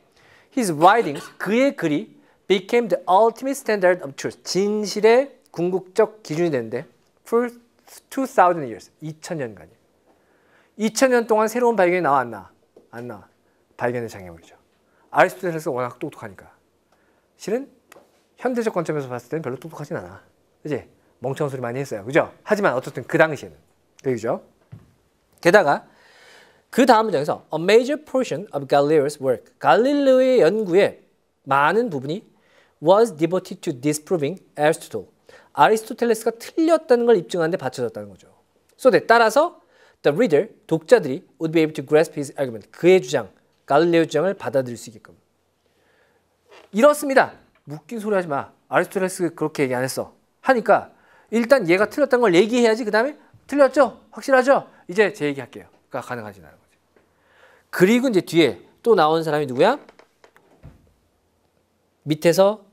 his writings, 그의 글이 became the ultimate standard of truth, 진실의 궁극적 기준이 되는데 for 2000 years, 2000년간이에요. 2000년 동안 새로운 발견이 나와 안 나와? 안 나와. 발견의 장애물이죠. 아리스토텔레스가 워낙 똑똑하니까. 실은 현대적 관점에서 봤을 때는 별로 똑똑하진 않아. 그치? 멍청한 소리 많이 했어요. 그죠? 하지만 어쨌든 그 당시에는. 그죠? 게다가 그 다음 문장에서 A major portion of Galileo's work, 갈릴레오의 연구의 많은 부분이 was devoted to disproving Aristotle. 아리스토텔레스가 틀렸다는 걸 입증하는 데 바쳐졌다는 거죠. So that 따라서 the reader, 독자들이 would be able to grasp his argument. 그의 주장, 갈릴레오 주장을 받아들일 수 있게끔. 이렇습니다. 웃긴 소리 하지 마. 아리스토텔레스 그렇게 얘기 안 했어. 하니까 일단 얘가 틀렸다는 걸 얘기해야지. 그 다음에 틀렸죠? 확실하죠? 이제 제 얘기할게요. 그러니까 가능하지 않은 거죠. 그리고 이제 뒤에 또 나온 사람이 누구야? 밑에서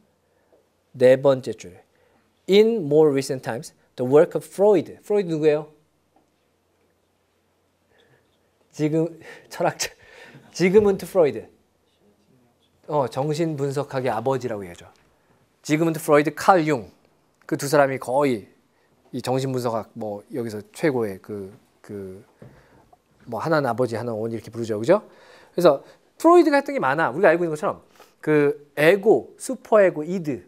네 번째 줄. In more recent times, the work of Freud. Freud 누구예요? 지금 철학자 지그문트 프로이드. 정신 분석학의 아버지라고 얘기하죠. 지그문트 프로이드, 칼 융. 그 두 사람이 거의 이 정신 분석학 뭐 여기서 최고의 뭐 하나는 아버지, 하나는 어머니 이렇게 부르죠, 그죠? 그래서 프로이드가 했던 게 많아. 우리가 알고 있는 것처럼 그 에고, 슈퍼에고, 이드.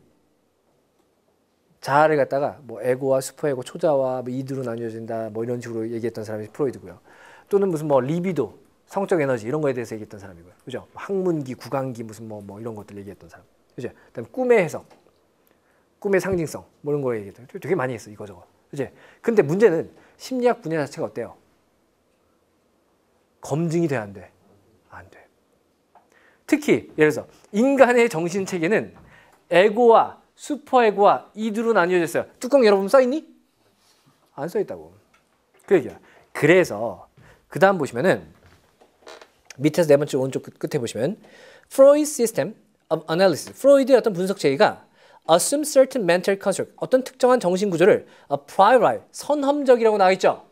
자아를 갖다가 뭐 에고와 슈퍼에고, 초자와 뭐 이드로 나뉘어진다. 뭐 이런 식으로 얘기했던 사람이 프로이드고요. 또는 무슨 뭐 리비도, 성적 에너지 이런 거에 대해서 얘기했던 사람이고요, 그죠? 학문기, 구강기 무슨 뭐 이런 것들 얘기했던 사람, 그죠? 그다음 꿈의 해석, 꿈의 상징성 뭐 이런 거 얘기했던. 되게 많이 했어 이거저거, 그죠? 근데 문제는 심리학 분야 자체가 어때요? 검증이 돼야 안 돼? 안 돼. 특히 예를 들어서 인간의 정신 체계는 에고와 슈퍼에고와 이드로 나뉘어져 있어요. 뚜껑 열어보면 써있니? 안 써있다고. 그 얘기야. 그래서 그 다음 보시면은 밑에서 네 번째 오른쪽 끝에 보시면 Freud's system of analysis. 프로이드의 어떤 분석 체계가 assume certain mental construct. 어떤 특정한 정신 구조를 a priori, 선험적이라고 나와 있죠.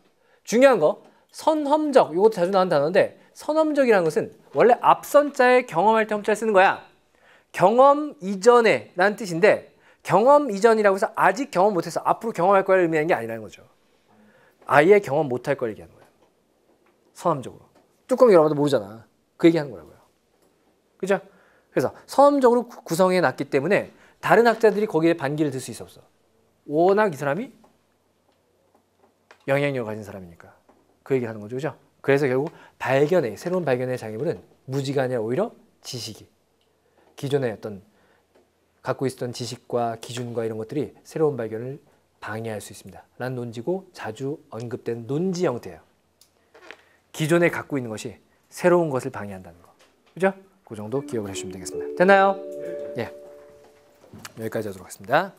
중요한 거 선험적. 이것도 자주 나오는 단어인데 선험적이라는 것은 원래 앞선 자에 경험할 때 험자를 쓰는 거야. 경험 이전에 라는 뜻인데 경험 이전이라고 해서 아직 경험 못해서 앞으로 경험할 거를 의미하는 게 아니라는 거죠. 아예 경험 못할 걸 얘기하는 거예요. 선험적으로. 뚜껑 열어봐도 모르잖아. 그 얘기하는 거라고요. 그죠? 그래서 선험적으로 구성해 놨기 때문에 다른 학자들이 거기에 반기를 들 수 있었어. 워낙 이 사람이 영향력을 가진 사람이니까. 그 얘기를 하는 거죠. 그죠? 그래서 결국 새로운 발견의 장애물은 무지가 아니라 오히려 지식이. 기존의 어떤 갖고 있었던 지식과 기준과 이런 것들이 새로운 발견을 방해할 수 있습니다. 라는 논지고 자주 언급된 논지 형태예요. 기존에 갖고 있는 것이 새로운 것을 방해한다는 거. 그죠? 그 정도 기억을 해주시면 되겠습니다. 됐나요? 예. 여기까지 하도록 하겠습니다.